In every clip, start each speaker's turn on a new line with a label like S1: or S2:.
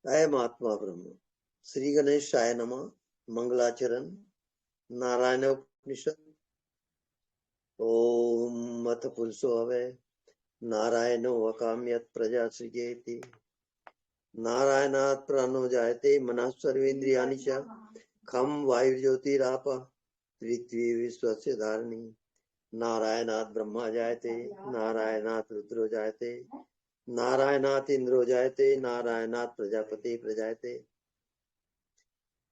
S1: अयम आत्मा ब्रह्म। श्री गणेशाय नमः। मंगलाचरण। नारायण उपनिषद। ओम अथ पुरुषो हवै नारायणो अकाम्यत् प्रजा सृजेति। नारायणात् प्राणो जायते मनः सर्वेन्द्रियाणि च। खम वायुर्ज्योतिराप पृथ्वी विश्वस्य धारिणी। नारायणात् ब्रह्मा जायते नारायणात् रुद्रो जायते नारायणात् इंद्रो जायते नारायणात् प्रजापति प्रजायते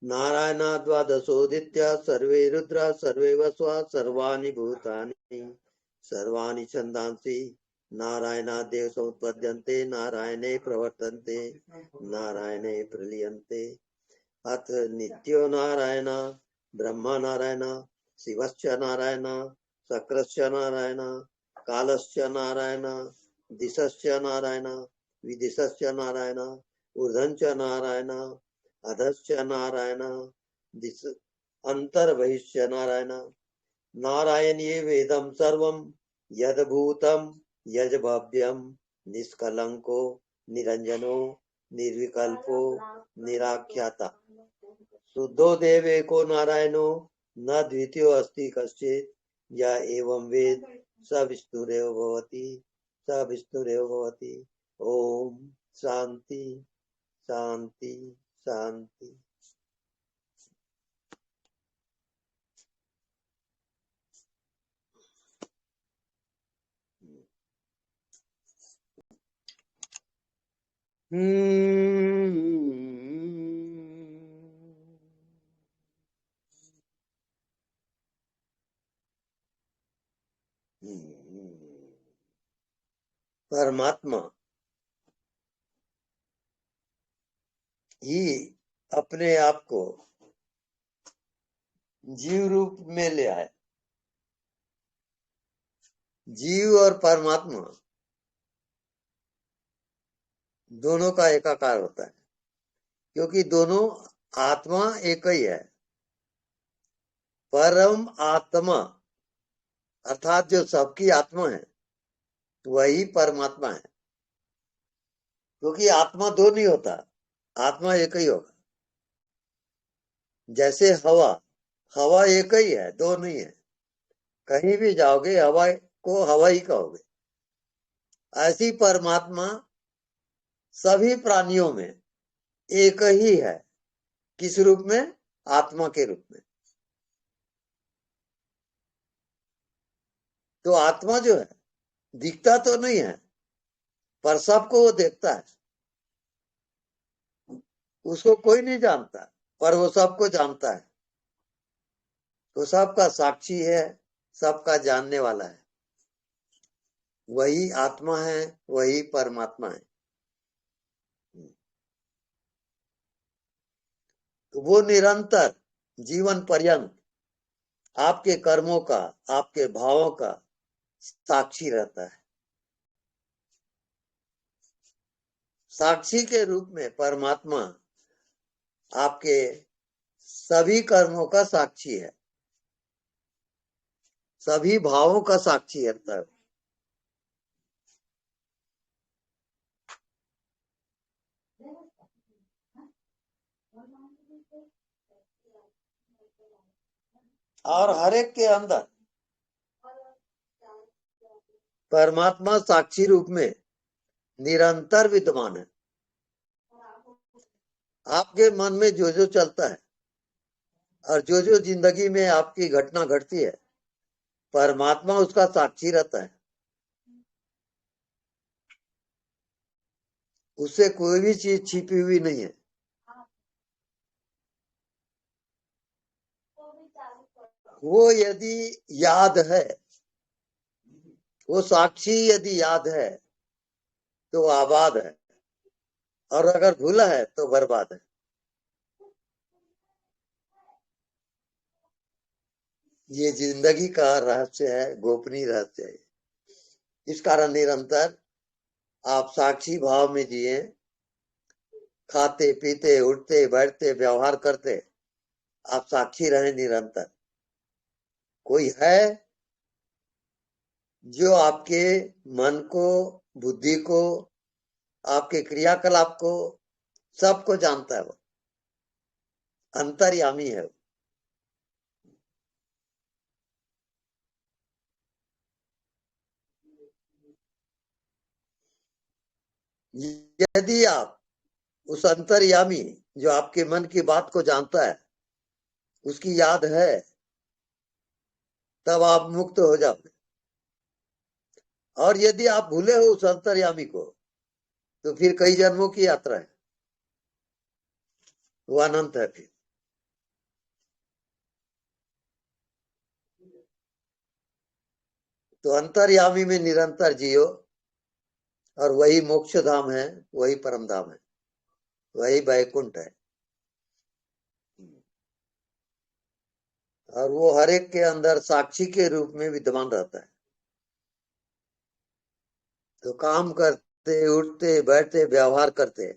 S1: नारायणात् द्वादशोदित्या सर्वे रुद्रा सर्वे वस्वा सर्वाणि भूतानि सर्वाणि छन्दांसि नारायणात् देव समुत्पद्यन्ते नारायणे प्रवर्तन्ते नारायणे प्रलीयन्ते। अथ नित्यो नारायण ब्रह्मा नारायण शिवश्च नारायण शक्रश्च नारायण कालश्च नारायण दिशश्च नारायण विदिशश्च नारायण ऊर्ध्वश्च नारायण अधश्च नारायण दिश अंतर्बहिश्च नारायण। नारायणीय वेदं सर्वं यद्भूतं यज्भव्यं निष्कलंको निरंजनो निर्विकल्पो निराख्याता। शुद्धो देव एको नारायणो न द्वितीयो अस्ति कश्चित्। या एवं वेद स विष्णुरेव भवति स विष्णुरेव भवति। ओम शांति शांति शांति। परमात्मा ही अपने आप को जीव रूप में ले आए। जीव और परमात्मा दोनों का एकाकार होता है, क्योंकि दोनों आत्मा एक ही है। परम आत्मा अर्थात जो सबकी आत्मा है वही परमात्मा है, क्योंकि आत्मा दो नहीं होता, आत्मा एक ही होगा। जैसे हवा, हवा एक ही है, दो नहीं है। कहीं भी जाओगे हवा को हवा ही कहोगे। ऐसी परमात्मा सभी प्राणियों में एक ही है। किस रूप में? आत्मा के रूप में। तो आत्मा जो है दिखता तो नहीं है, पर सबको वो देखता है। उसको कोई नहीं जानता, पर वो सबको जानता है। वो सबका साक्षी है, सबका जानने वाला है। वही आत्मा है, वही परमात्मा है। तो वो निरंतर जीवन पर्यंत आपके कर्मों का, आपके भावों का साक्षी रहता है। साक्षी के रूप में परमात्मा आपके सभी कर्मों का साक्षी है, सभी भावों का साक्षी रहता है। और हर एक के अंदर परमात्मा साक्षी रूप में निरंतर विद्यमान है। आपके मन में जो जो चलता है और जो जो जिंदगी में आपकी घटना घटती है, परमात्मा उसका साक्षी रहता है। उससे कोई भी चीज छिपी हुई नहीं है। वो यदि याद है, वो साक्षी यदि याद है तो आबाद है, और अगर भूला है तो बर्बाद है। ये जिंदगी का रहस्य है, गोपनीय रहस्य है। इस कारण निरंतर आप साक्षी भाव में जिए। खाते पीते उठते बैठते व्यवहार करते आप साक्षी रहे निरंतर। कोई है जो आपके मन को, बुद्धि को, आपके क्रियाकलाप को सबको जानता है, वो अंतर्यामी है। यदि आप उस अंतर्यामी जो आपके मन की बात को जानता है उसकी याद है, तब आप मुक्त हो जाओगे। और यदि आप भूले हो उस अंतर्यामी को, तो फिर कई जन्मों की यात्रा है, वो अनंत है फिर। तो अंतर्यामी में निरंतर जियो, और वही मोक्ष धाम है, वही परम धाम है, वही वैकुंठ है। और वो हर एक के अंदर साक्षी के रूप में विद्यमान रहता है। तो काम करते, उठते, बैठते, व्यवहार करते,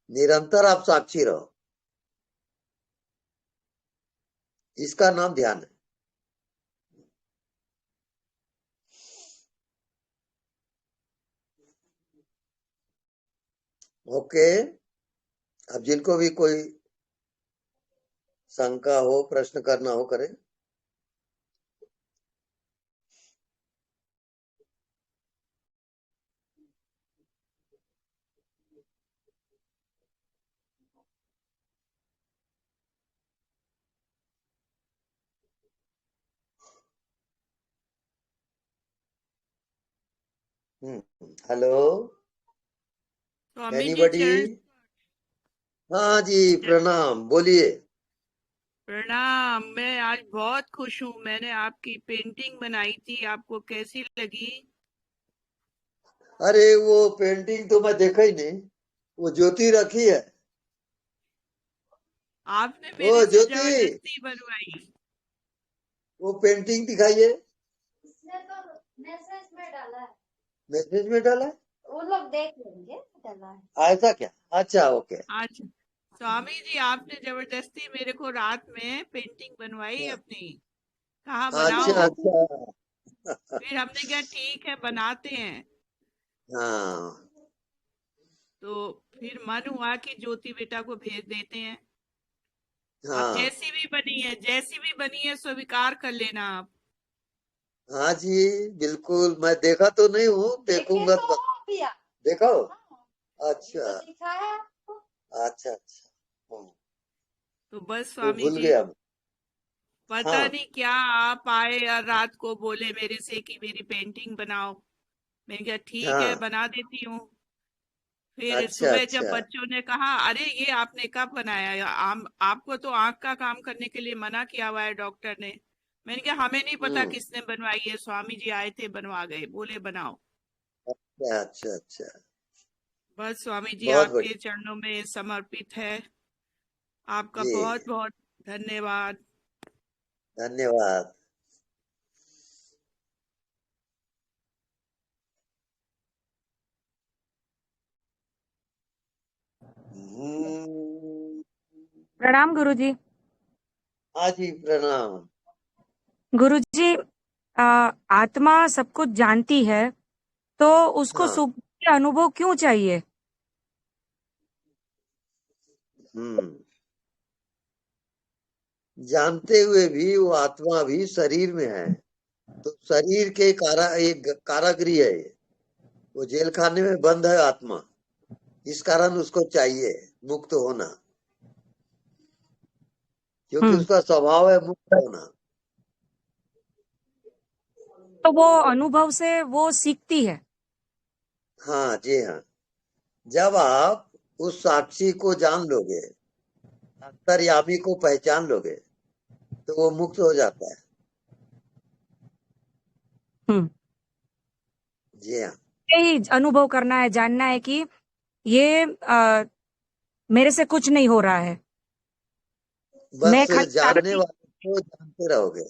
S1: निरंतर आप साक्षी रहो, इसका नाम ध्यान है। ओके, अब जिनको भी कोई शंका हो, प्रश्न करना हो, करें। Hello,
S2: Swami ji
S1: anybody?
S2: चरण।
S1: हाँ जी, प्रणाम, बोलिए।
S2: प्रणाम। मैं आज बहुत खुश हूँ, मैंने आपकी पेंटिंग बनाई थी, आपको कैसी लगी?
S1: अरे वो पेंटिंग तो मैं देखा ही नहीं, वो ज्योति रखी है।
S2: आपने
S1: ओ
S2: मेरे से
S1: ज्योति,
S2: जबरदस्ती बनवाई।
S1: वो पेंटिंग दिखाइए।
S3: इसने तो मैसेज में डाला है,
S1: मैसेज में डाला है?
S3: वो लोग देख लेंगे, डाला है।
S1: ऐसा क्या? अच्छा, ओके।
S2: आज स्वामी जी आपने जबरदस्ती मेरे को रात में पेंटिंग बनवाई अपनी, कहा
S1: अच्छा
S2: बनाओ।
S1: अच्छा।
S2: फिर हमने कहा ठीक है बनाते हैं।
S1: हाँ
S2: तो फिर मन हुआ कि ज्योति बेटा को भेज देते हैं। अब
S1: हाँ
S2: जैसी भी बनी है स्वीकार कर लेना आप।
S1: हाँ जी, बिल्कुल। मैं देखा तो नहीं हूँ, देखूंगा
S3: देखे
S1: तो।
S3: तो भैया,
S1: देखो।
S3: हाँ,
S1: अच्छा
S3: तो दिखाया आपको।
S1: अच्छा अच्छा।
S2: तो बस
S1: वो
S2: स्वामी
S1: भूल
S2: जी,
S1: गया मैं।
S2: पता
S1: हाँ
S2: नहीं क्या आप आए और रात को बोले मेरे से कि मेरी पेंटिंग बनाओ। मैंने कहा ठीक है
S1: हाँ।
S2: बना देती हूँ। फिर
S1: अच्छा
S2: सुबह जब
S1: अच्छा।
S2: बच्चों ने कहा अरे ये आपने कब बनाया, आपको तो आंख का काम करने के लिए मना किया हुआ है डॉक्टर ने। मैंने कहा हमें नहीं पता
S1: हम्म।
S2: किसने बनवाई है, स्वामी जी आए थे बनवा गए, बोले बनाओ।
S1: अच्छा अच्छा अच्छा।
S2: बस स्वामी जी
S1: बहुत
S2: आपके
S1: बढ़िया
S2: चरणों में समर्पित है। आपका
S1: जी।
S2: बहुत बहुत धन्यवाद।
S1: धन्यवाद। हम्म,
S4: प्रणाम गुरुजी।
S1: हाँ जी, प्रणाम।
S4: गुरुजी, आत्मा सब कुछ जानती है, तो उसको
S1: हाँ।
S4: सुख के अनुभव क्यों चाहिए?
S1: हम्म। जानते हुए भी वो आत्मा भी शरीर में है, तो शरीर के एक कारागृह है ये। वो जेल खाने में बंद है आत्मा, इस कारण उसको चाहिए मुक्त होना, क्योंकि
S4: हम्म।
S1: उसका स्वभाव है मुक्त होना।
S4: तो वो अनुभव से वो सीखती है।
S1: हाँ जी हाँ। जब आप उस साक्षी को जान लोगे, अंतर्यामी को पहचान लोगे, तो वो मुक्त हो जाता है।
S4: हम्म।
S1: जी हाँ।
S4: यही अनुभव करना है, जानना है कि ये मेरे से कुछ नहीं हो रहा है, मैं
S1: बस
S4: खाली
S1: जानने
S4: साक्षी।
S1: वाले को जानते रहोगे।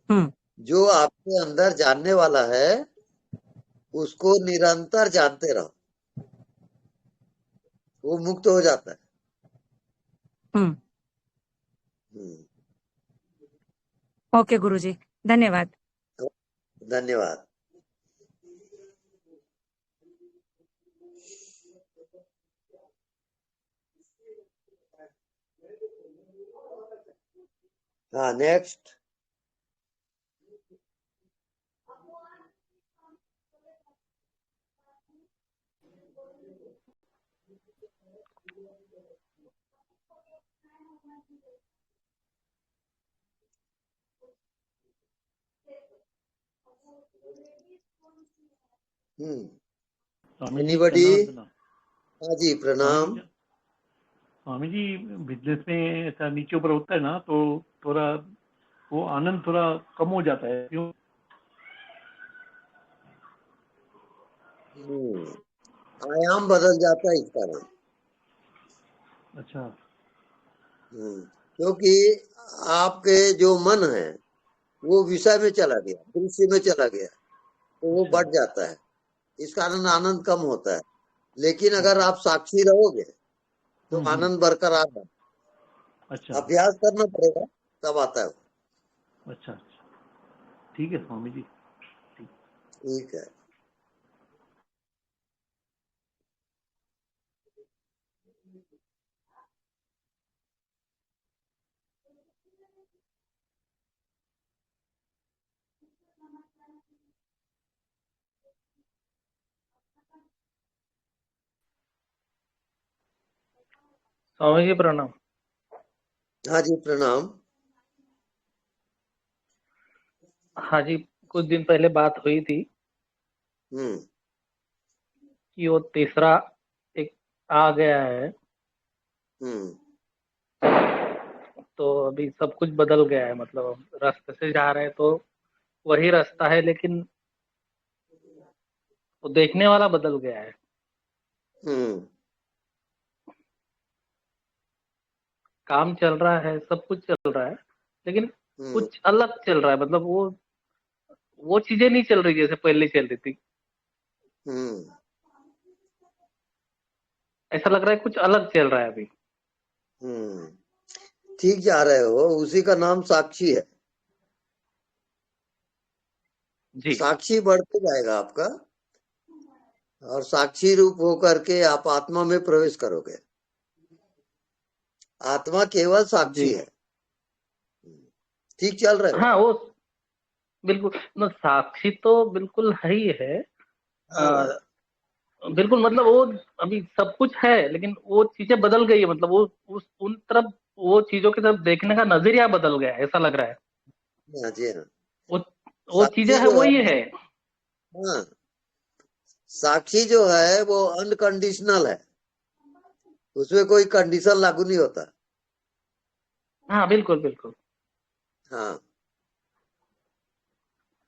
S4: हम्म।
S1: जो आपके अंदर जानने वाला है, उसको निरंतर जानते रहो, वो मुक्त हो जाता है।
S4: हम्म।
S1: हम्म,
S4: ओके गुरुजी, धन्यवाद।
S1: धन्यवाद। हाँ, नेक्स्ट।
S5: स्वामी जी
S1: एनीबडी?
S5: प्रणाम।
S1: हाँ जी, प्रणाम।
S5: स्वामी जी बिजनेस में ऐसा नीचे ऊपर होता है ना, तो थोड़ा वो आनंद थोड़ा कम हो जाता है, क्यों?
S1: आयाम बदल जाता है इस कारण।
S5: अच्छा।
S1: क्योंकि आपके जो मन है वो विषय में चला गया, दृश्य में चला गया, तो वो
S5: अच्छा।
S1: बढ़ जाता है, इस कारण आनंद कम होता है। लेकिन अगर आप साक्षी रहोगे तो आनंद बरकरार है।
S5: अच्छा
S1: अभ्यास करना पड़ेगा, तब आता है।
S5: अच्छा अच्छा, ठीक है स्वामी जी।
S1: ठीक है।
S6: स्वामी जी प्रणाम।
S1: हाँ जी, प्रणाम।
S6: हाँ जी, कुछ दिन पहले बात हुई थी कि वो तीसरा एक आ गया है, तो अभी सब कुछ बदल गया है। मतलब हम रास्ते से जा रहे हैं तो वही रास्ता है, लेकिन वो देखने वाला बदल गया है। काम चल रहा है, सब कुछ चल रहा है, लेकिन कुछ अलग चल रहा है। मतलब वो चीजें नहीं चल रही जैसे पहले चल रही थी। ऐसा लग रहा है कुछ अलग चल रहा है अभी।
S1: ठीक जा रहे हो, उसी का नाम साक्षी है।
S6: जी
S1: साक्षी बढ़ते जाएगा आपका, और साक्षी रूप होकर के आप आत्मा में प्रवेश करोगे। आत्मा केवल साक्षी
S6: जी।
S1: है। ठीक चल रहे हो?
S6: हाँ, वो बिल्कुल साक्षी तो बिल्कुल है ही है।
S1: हाँ,
S6: बिल्कुल, मतलब वो अभी सब कुछ है, लेकिन वो चीजें बदल गई है। मतलब वो उन तरफ, वो चीजों की तरफ देखने का नजरिया बदल गया है, ऐसा लग रहा है।
S1: हाँ जी, हाँ।
S6: वो वो चीजें
S1: साक्षी
S6: है
S1: जो है,
S6: वही है।
S1: हाँ, साक्षी जो है वो अनकंडीशनल है, उसमें कोई कंडीशन लागू नहीं होता।
S6: हाँ बिल्कुल बिल्कुल।
S1: हाँ,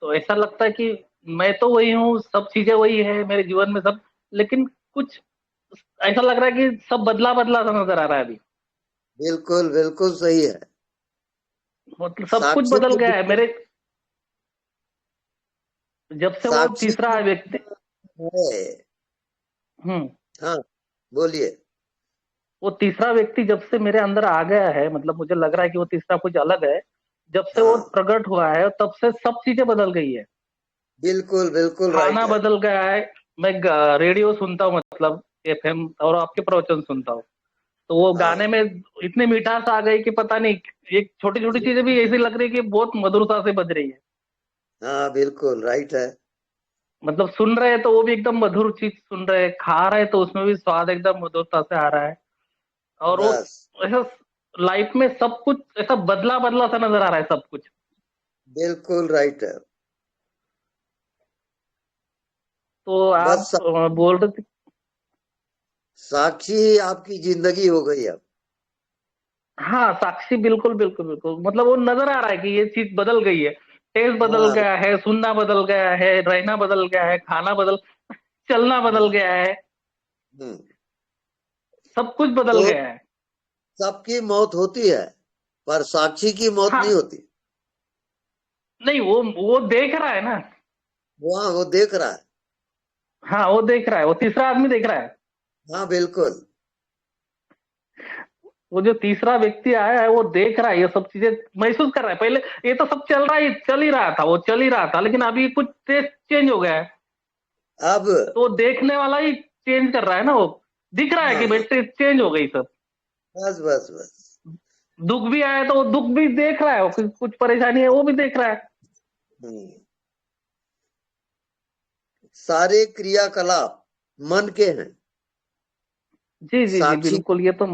S6: तो ऐसा लगता है कि मैं तो वही हूँ, सब चीजें वही है मेरे जीवन में सब, लेकिन कुछ ऐसा लग रहा है कि सब बदला बदला सा नजर आ रहा है अभी।
S1: बिल्कुल बिल्कुल सही है।
S6: मतलब सब कुछ
S1: साक्षी
S6: बदल
S1: के
S6: गया है
S1: बिल्कुल,
S6: मेरे, जब से वो
S1: साक्षी
S6: तीसरा व्यक्ति।
S1: है।
S6: हम्म।
S1: हाँ, बोलिए।
S6: वो तीसरा व्यक्ति जब से मेरे अंदर आ गया है, मतलब मुझे लग रहा है कि वो तीसरा कुछ अलग है। जब से वो
S1: हाँ,
S6: प्रकट हुआ है तब से सब चीजें बदल गई है।
S1: बिल्कुल बिल्कुल राइट
S6: खाना
S1: है।
S6: बदल गया है। मैं रेडियो सुनता हूँ, मतलब एफएम, और आपके प्रवचन सुनता हूँ, तो वो
S1: हाँ,
S6: गाने में इतनी मिठास आ गई कि पता नहीं, ये छोटी छोटी चीजें भी ऐसी लग रही है कि बहुत मधुरता से बज रही है।
S1: हाँ, बिल्कुल राइट है।
S6: मतलब सुन रहे हैं तो वो भी एकदम मधुर चीज सुन रहे हैं, खा रहे हैं तो उसमें भी स्वाद एकदम मधुरता से आ रहा है। और वो
S1: बस,
S6: ऐसा लाइफ में सब कुछ ऐसा बदला बदला सा नजर आ रहा है सब कुछ।
S1: बिल्कुल राइट है।
S6: तो आप
S1: बस
S6: बोल रहे थे।
S1: साक्षी ही आपकी जिंदगी हो गई अब।
S6: हाँ साक्षी, बिल्कुल बिल्कुल बिल्कुल। मतलब वो नजर आ रहा है कि ये चीज बदल गई है। टेस्ट बदल
S1: हाँ,
S6: गया है, सुनना बदल गया है, रहना बदल गया है, खाना बदल, चलना बदल गया है,
S1: हम्म,
S6: सब कुछ बदल
S1: तो
S6: गया है।
S1: सबकी मौत होती है, पर साक्षी की मौत नहीं
S6: हाँ,
S1: होती।
S6: नहीं, वो देख रहा है ना।
S1: वो देख रहा है।
S6: हाँ वो देख रहा है, वो तीसरा आदमी देख रहा है।
S1: हाँ, बिल्कुल।
S6: वो जो तीसरा व्यक्ति आया है वो देख रहा है, ये सब चीजें महसूस कर रहा है। पहले ये तो सब चल ही रहा था, वो चल ही रहा था, लेकिन अभी कुछ टेस्ट चेंज हो गया है।
S1: अब
S6: तो वो देखने वाला ही चेंज कर रहा है ना, वो दिख रहा है कि भाई
S1: हाँ,
S6: टेस्ट चेंज हो गई सब।
S1: बस बस बस,
S6: दुख भी आया तो वो दुख भी देख रहा है, वो कुछ परेशानी है वो भी देख रहा है।
S1: हम्म। सारे क्रियाकलाप मन के हैं।
S6: जी जी जी
S1: साक्षी
S6: बिल्कुल, ये तो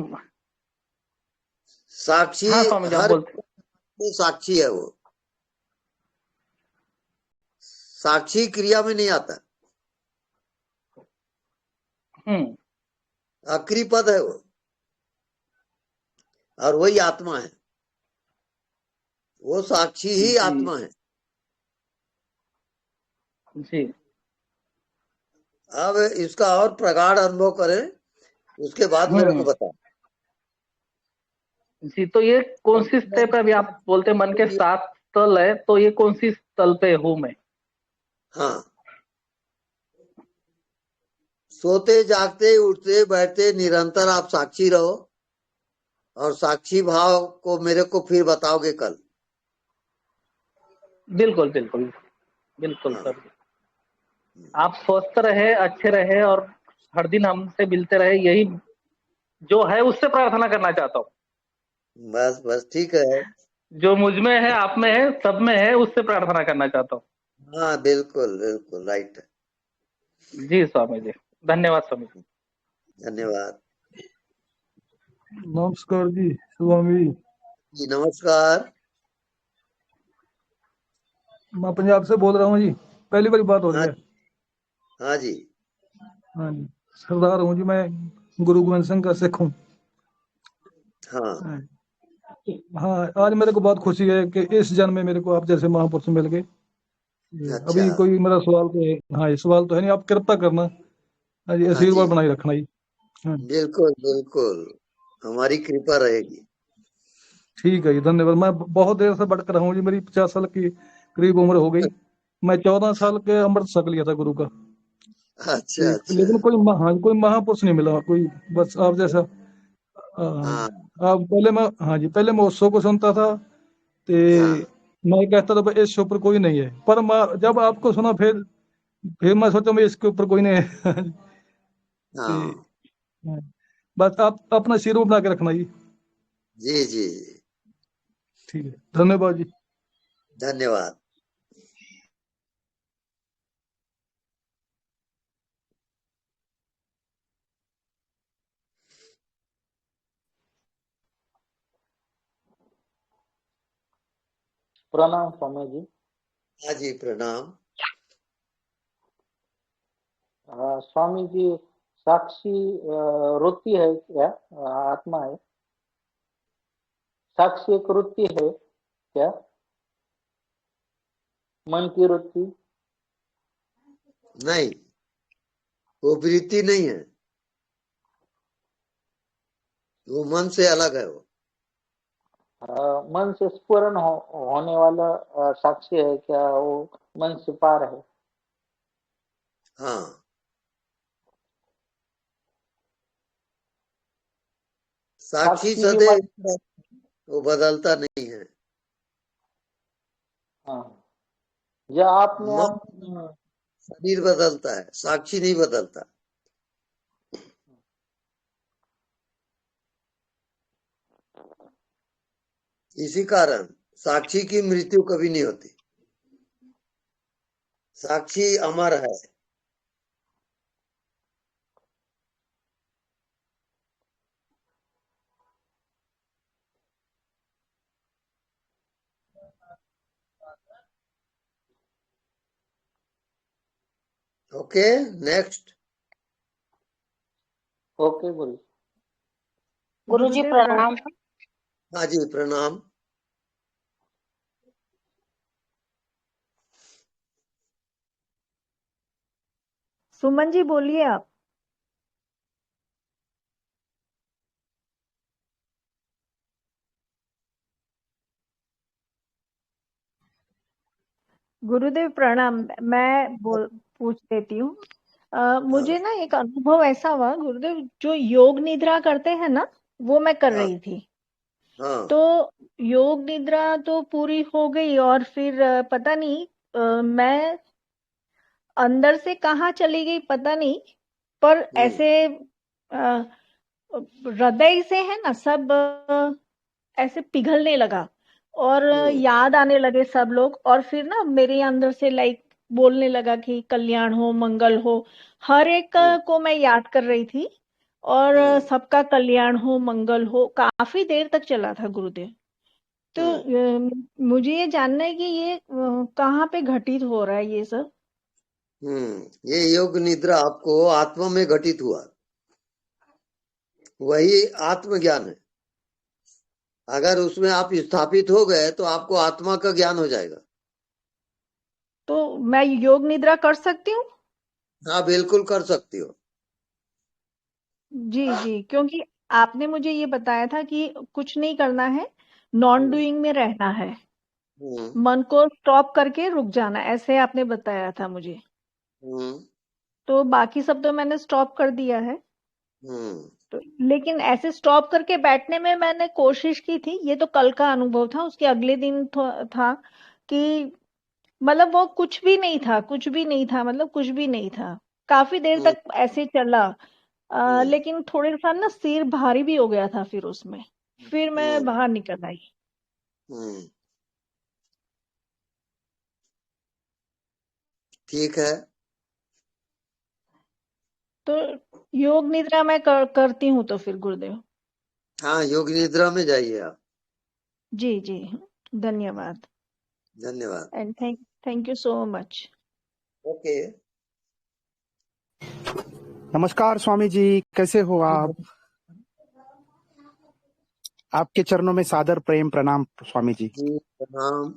S1: साक्षी
S6: हाँ स्वामी जी आप
S1: हर
S6: बोलते।
S1: वो साक्षी है। वो साक्षी क्रिया में नहीं आता।
S6: हम्म।
S1: आखिरी पद है वो, और वही आत्मा है। वो साक्षी ही
S6: जी
S1: आत्मा है।
S6: जी
S1: अब इसका और प्रगाढ़ अनुभव करें, उसके बाद मेरे को बताओ।
S6: जी। तो ये कौन सी स्टेप पे अभी आप बोलते मन के 7 तल है, तो ये कौन सी तल पे हूं मैं?
S1: हाँ, सोते जागते उठते बैठते निरंतर आप साक्षी रहो, और साक्षी भाव को मेरे को फिर बताओगे कल।
S6: बिल्कुल बिल्कुल बिल्कुल
S1: हाँ।
S6: सर। आप स्वस्थ रहे, अच्छे रहे, और हर दिन हमसे मिलते रहे, यही जो है उससे प्रार्थना करना चाहता हूँ।
S1: बस बस ठीक है।
S6: जो मुझ में है, आप में है, सब में है, उससे प्रार्थना करना चाहता हूँ।
S1: हाँ बिल्कुल बिल्कुल राइट है।
S6: जी स्वामी जी, धन्यवाद स्वामी जी।
S1: धन्यवाद
S7: नमस्कार जी स्वामी।
S1: जी। नमस्कार।
S7: मैं पंजाब से बोल रहा हूँ जी, पहली बार बात हो रही
S1: हाँ
S7: है।
S1: हाँ जी।
S7: हाँ जी, सरदार हूँ जी मैं, गुरु गोविंद सिंह का सिख हूँ।
S1: हाँ
S7: हाँ, आज मेरे को बहुत खुशी है कि इस जन्म में मेरे को आप जैसे महापुरुष मिल गए।
S1: अच्छा।
S7: अभी कोई मेरा सवाल तो है, हाँ ये सवाल तो है नहीं, आप कृपा करना। हाँ जी,
S1: हाँ जी
S7: आशीर्वाद बनाए रखना जी। हाँ
S1: बिल्कुल बिल्कुल, हमारी कृपा रहेगी।
S7: ठीक है जी, धन्यवाद। मैं बहुत देर से भटक रहा हूँ जी, मेरी 50 साल की करीब उम्र हो गई। मैं 14 साल के अमृत छक लिया था गुरु का।
S1: अच्छा अच्छा।
S7: लेकिन कोई महापुरुष नहीं मिला, कोई बस आप जैसा।
S1: हाँ
S7: आप पहले मैं, हाँ जी, पहले मैं उत्सव को सुनता था, ते
S1: हाँ
S7: मैं कहता था भाई इससे ऊपर कोई नहीं है, पर जब आपको सुना फिर मैं सोचा मैं इसके ऊपर कोई नहीं है। ते
S1: हाँ।
S7: हाँ, बस आप अपना सिर बना के रखना जी।
S1: जी जी जी।
S7: ठीक है, धन्यवाद जी।
S1: धन्यवाद।
S6: प्रणाम स्वामी जी।
S1: हाँ जी प्रणाम।
S6: स्वामी जी, साक्षी वृत्ति है क्या? आत्मा है? साक्षी एक वृत्ति है क्या? मन की वृत्ति?
S1: नहीं, वो वृत्ति नहीं है, वो मन से अलग है। वो
S6: मन से स्फुरन होने वाला साक्षी है क्या? वो मन से पार है?
S1: हाँ, साक्षी
S6: साक्षी भी मन।
S1: सदैव, वो बदलता नहीं है।
S6: हाँ, या आपने
S1: मन
S6: आप
S1: शरीर बदलता है, साक्षी नहीं बदलता। इसी कारण साक्षी की मृत्यु कभी नहीं होती। साक्षी अमर है। Okay next.
S6: ओके गुरु।
S3: गुरुजी
S4: गुरुदेव
S3: प्रणाम।
S1: हाँ जी प्रणाम।
S4: सुमन जी बोलिए आप। गुरुदेव प्रणाम। मैं पूछ देती हूँ। मुझे ना एक अनुभव ऐसा हुआ गुरुदेव, जो योग निद्रा करते हैं ना, वो मैं कर
S1: हाँ
S4: रही थी।
S1: हाँ
S4: तो योग निद्रा तो पूरी हो गई, और फिर पता नहीं मैं अंदर से कहाँ चली गई पता नहीं, पर ऐसे अ, हृदय से है ना सब ऐसे पिघलने लगा और
S1: हम्म,
S4: याद आने लगे सब लोग, और फिर ना मेरे अंदर से लाइक बोलने लगा कि कल्याण हो, मंगल हो। हर एक
S1: हम्म,
S4: को मैं याद कर रही थी, और
S1: हम्म,
S4: सबका कल्याण हो, मंगल हो, काफी देर तक चला था गुरुदेव। तो
S1: हम्म,
S4: मुझे ये जानना है कि ये कहाँ पे घटित हो रहा है ये सब।
S1: ये योग निद्रा आपको आत्मा में घटित हुआ, वही आत्मज्ञान है। अगर उसमें आप स्थापित हो गए तो आपको आत्मा का ज्ञान हो जाएगा।
S4: तो मैं योग निद्रा कर सकती हूँ?
S1: हाँ, बिल्कुल कर सकती हो।
S4: जी जी, क्योंकि आपने मुझे ये बताया था कि कुछ नहीं करना है, नॉन
S1: हम्म,
S4: डूइंग में रहना है,
S1: हम्म,
S4: मन को स्टॉप करके रुक जाना, ऐसे आपने बताया था मुझे।
S1: हम्म,
S4: तो बाकी सब तो मैंने स्टॉप कर दिया है।
S1: हम्म,
S4: तो लेकिन ऐसे स्टॉप करके बैठने में मैंने कोशिश की थी, ये तो कल का अनुभव था। उसके अगले दिन था कि मतलब वो कुछ भी नहीं था, कुछ भी नहीं था, मतलब कुछ भी नहीं था। काफी देर
S1: हम्म,
S4: तक ऐसे चला।
S1: हम्म,
S4: लेकिन थोड़े सा ना सिर भारी भी हो गया था फिर उसमें। फिर मैं
S1: हम्म,
S4: बाहर निकल आई।
S1: हम्म, ठीक है।
S4: तो योग निद्रा मैं करती हूँ तो फिर गुरुदेव।
S1: हाँ, योग निद्रा में जाइए आप।
S4: जी जी, धन्यवाद।
S1: धन्यवाद।
S4: And thank you so much.
S1: Okay.
S8: नमस्कार स्वामी जी, कैसे हो आप? आपके चरणों में सादर प्रेम प्रणाम स्वामी जी।
S1: जी, प्रणाम।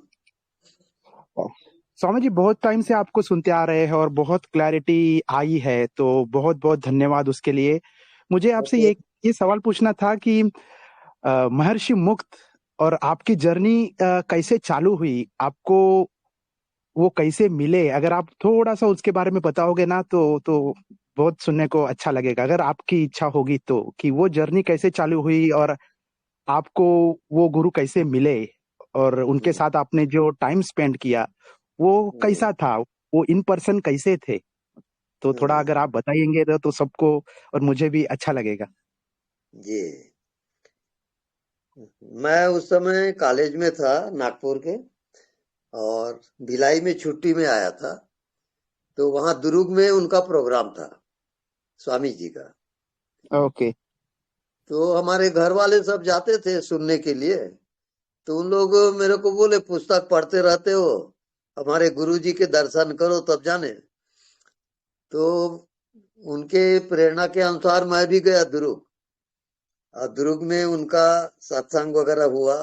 S8: स्वामी जी, बहुत टाइम से आपको सुनते आ रहे हैं और बहुत क्लैरिटी आई है, तो बहुत बहुत धन्यवाद उसके लिए। मुझे आपसे
S1: ओके।
S8: ये सवाल पूछना था कि महर्षि मुक्त और आपकी जर्नी कैसे चालू हुई, आपको वो कैसे मिले? अगर आप थोड़ा सा उसके बारे में बताओगे ना तो बहुत सुनने को अच्छा लगेगा, अगर आपकी इच्छा होगी तो, कि वो जर्नी कैसे चालू हुई और आपको वो गुरु कैसे मिले और उनके
S1: हम्म,
S8: साथ आपने जो टाइम स्पेंड किया वो
S1: हम्म,
S8: कैसा था, वो इन पर्सन कैसे थे? तो थोड़ा
S1: हम्म,
S8: अगर आप बताएंगे तो सबको और मुझे भी अच्छा लगेगा।
S1: जी। मैं उस समय कॉलेज में था, नागपुर के, और भिलाई में छुट्टी में आया था। तो वहां दुर्ग में उनका प्रोग्राम था, स्वामी जी का।
S8: ओके।
S1: तो हमारे घर वाले सब जाते थे सुनने के लिए। तो उन लोग मेरे को बोले, पुस्तक पढ़ते रहते हो, हमारे गुरु जी के दर्शन करो तब जाने। तो उनके प्रेरणा के अनुसार मैं भी गया दुर्ग, और दुर्ग में उनका सत्संग वगैरह हुआ।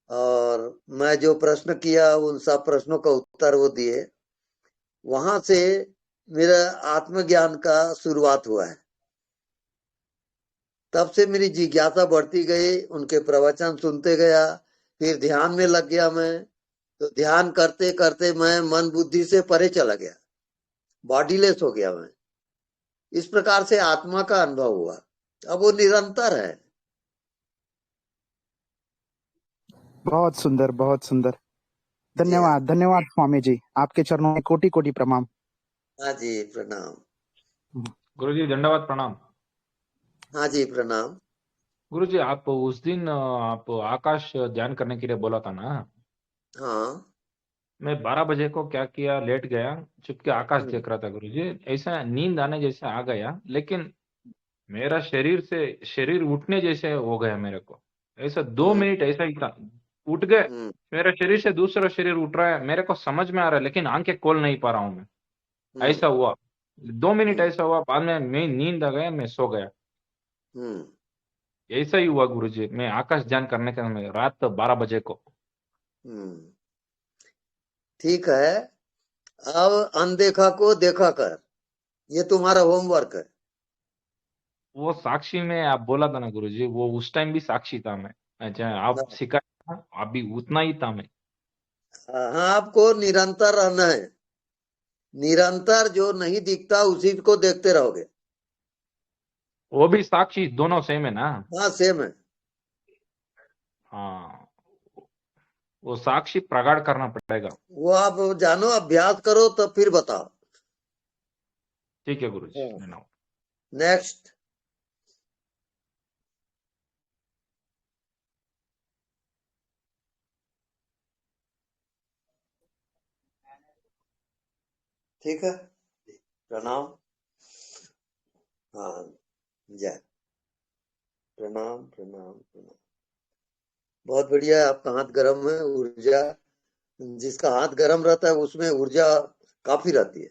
S1: और मैं जो प्रश्न किया उन सब प्रश्नों का उत्तर वो दिए। वहां से मेरा आत्मज्ञान का शुरुआत हुआ है। तब से मेरी जिज्ञासा बढ़ती गई, उनके प्रवचन सुनते गया, फिर ध्यान में लग गया मैं। तो ध्यान करते करते मैं मन बुद्धि से परे चला गया, बॉडीलेस हो गया मैं। इस प्रकार से आत्मा का अनुभव हुआ। अब वो निरंतर है।
S8: बहुत सुंदर, बहुत सुंदर।
S1: जी हाँ।
S8: धन्यवाद, धन्यवाद स्वामी जी, आपके चरणों में कोटि कोटि प्रणाम।
S1: हाँ जी, प्रणाम।
S9: गुरुजी दंडवत प्रणाम।
S1: हाँ जी, प्रणाम।
S9: गुरुजी आप उस दिन आप आकाश ध्यान करने के लिए बोला था ना,
S1: हाँ।
S9: मैं 12 बजे को क्या किया, लेट गया, चुपके आकाश
S1: हम्म,
S9: देख रहा था गुरुजी। ऐसा नींद आने जैसे आ गया, लेकिन मेरा शरीर उठने जैसे हो गया मेरे को। ऐसा 2 मिनट ऐसा ही था, उठ गए।
S1: हम्म,
S9: मेरा शरीर से दूसरा शरीर उठ रहा है, मेरे को समझ में आ रहा है, लेकिन आंखें खोल नहीं पा रहा हूं मैं।
S1: हम्म,
S9: ऐसा हुआ, 2 मिनट
S1: हम्म,
S9: ऐसा हुआ, बाद में मैं नींद आ गया, मैं सो गया।
S1: हम्म,
S9: ऐसा ही हुआ गुरुजी, मैं आकाश ध्यान करने का रात 12 बजे को।
S1: हम्म। ठीक है। अब अनदेखा को देखा कर, ये तुम्हारा होमवर्क है।
S9: वो साक्षी में आप बोला था ना गुरुजी, वो उस टाइम भी साक्षी था मैं। अच्छा, आप
S1: हाँ,
S9: सिखाया था, अभी उतना ही था मैं।
S1: हाँ, आपको निरंतर रहना है। निरंतर जो नहीं दिखता उसी को देखते रहोगे।
S9: वो भी साक्षी, दोनों सेम है ना?
S1: हाँ, सेम है।
S9: हाँ, वो साक्षी प्रगाढ़ करना पड़ेगा।
S1: वो आप जानो, अभ्यास करो तब फिर बताओ।
S9: ठीक है गुरुजी, धन्यवाद।
S1: नेक्स्ट। ठीक है, प्रणाम। हाँ, जय। प्रणाम प्रणाम प्रणाम। बहुत बढ़िया है, आपका हाथ गर्म है, ऊर्जा, जिसका हाथ गर्म रहता है उसमें ऊर्जा काफी रहती है।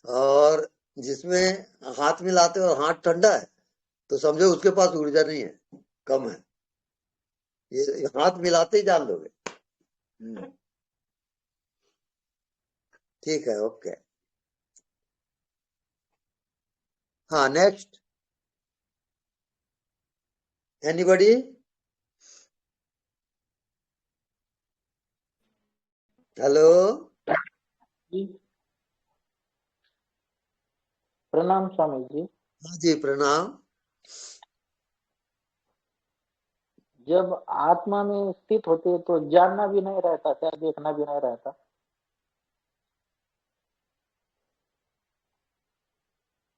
S1: और जिसमें हाथ मिलाते हो और हाथ ठंडा है तो समझो उसके पास ऊर्जा नहीं है, कम है। ये हाथ मिलाते ही जान लोगे। ठीक है, ओके। हाँ, नेक्स्ट एनीबॉडी? हेलो,
S3: जी प्रणाम स्वामी जी।
S1: हाँ जी, प्रणाम।
S3: जब आत्मा में स्थित होते तो जानना भी नहीं रहता, क्या देखना भी नहीं रहता?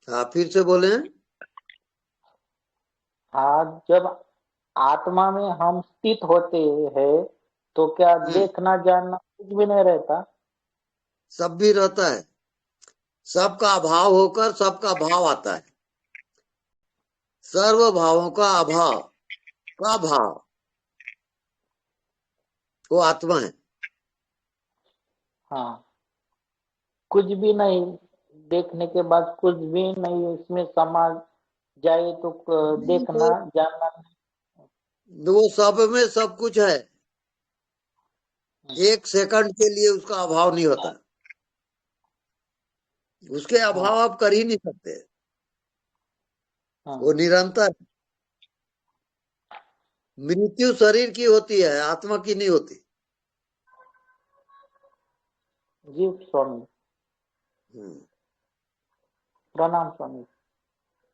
S1: हाँ, फिर से बोले।
S3: हाँ, जब आत्मा में हम स्थित होते हैं तो क्या देखना जानना कुछ भी नहीं रहता?
S1: सब भी रहता है, सबका अभाव होकर सबका भाव आता है। सर्व भावों का अभाव का भाव वो आत्मा है।
S3: हाँ, कुछ भी नहीं देखने के बाद कुछ भी नहीं इसमें समा जाए तो देखना जानना
S1: वो सब में सब कुछ है, एक सेकंड के लिए उसका अभाव नहीं होता। उसके अभाव आप कर ही नहीं सकते, वो निरंतर। मृत्यु शरीर की होती है, आत्मा की नहीं होती।
S3: जी स्वामी, प्रणाम स्वामी।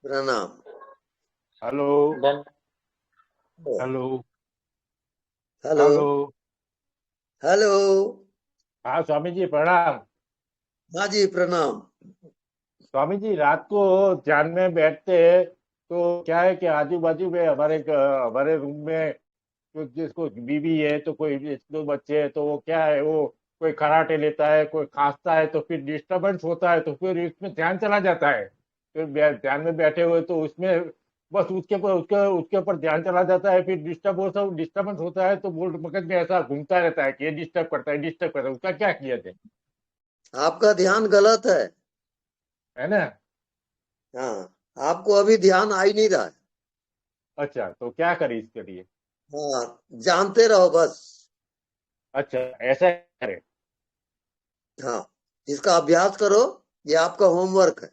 S1: प्रणाम।
S10: Hello hello
S1: hello
S10: hello.
S1: Hello.
S10: हाँ स्वामी जी प्रणाम।
S1: हाँ जी, प्रणाम।
S10: स्वामी जी रात को ध्यान में बैठते हैं तो क्या है कि आजू बाजू में हमारे रूम में तो जिसको बीवी है तो कोई दो बच्चे हैं तो वो क्या है वो कोई खराटे लेता है, कोई खांसता है तो फिर डिस्टरबेंस होता है तो फिर इसमें ध्यान चला जाता है। फिर ध्यान में बैठे हुए तो उसमें बस उसके ऊपर ध्यान चला जाता है, फिर डिस्टर्बेंस होता है तो बोल मगज में ऐसा घूमता रहता है कि ये डिस्टर्ब करता है। उसका क्या किया जाए?
S1: आपका ध्यान गलत
S10: है ना?
S1: हाँ, आपको अभी ध्यान आ ही नहीं रहा है।
S10: अच्छा, तो क्या करें इसके लिए?
S1: हाँ, जानते रहो बस।
S10: अच्छा, ऐसा करें।
S1: हाँ, इसका अभ्यास करो, ये आपका होमवर्क है।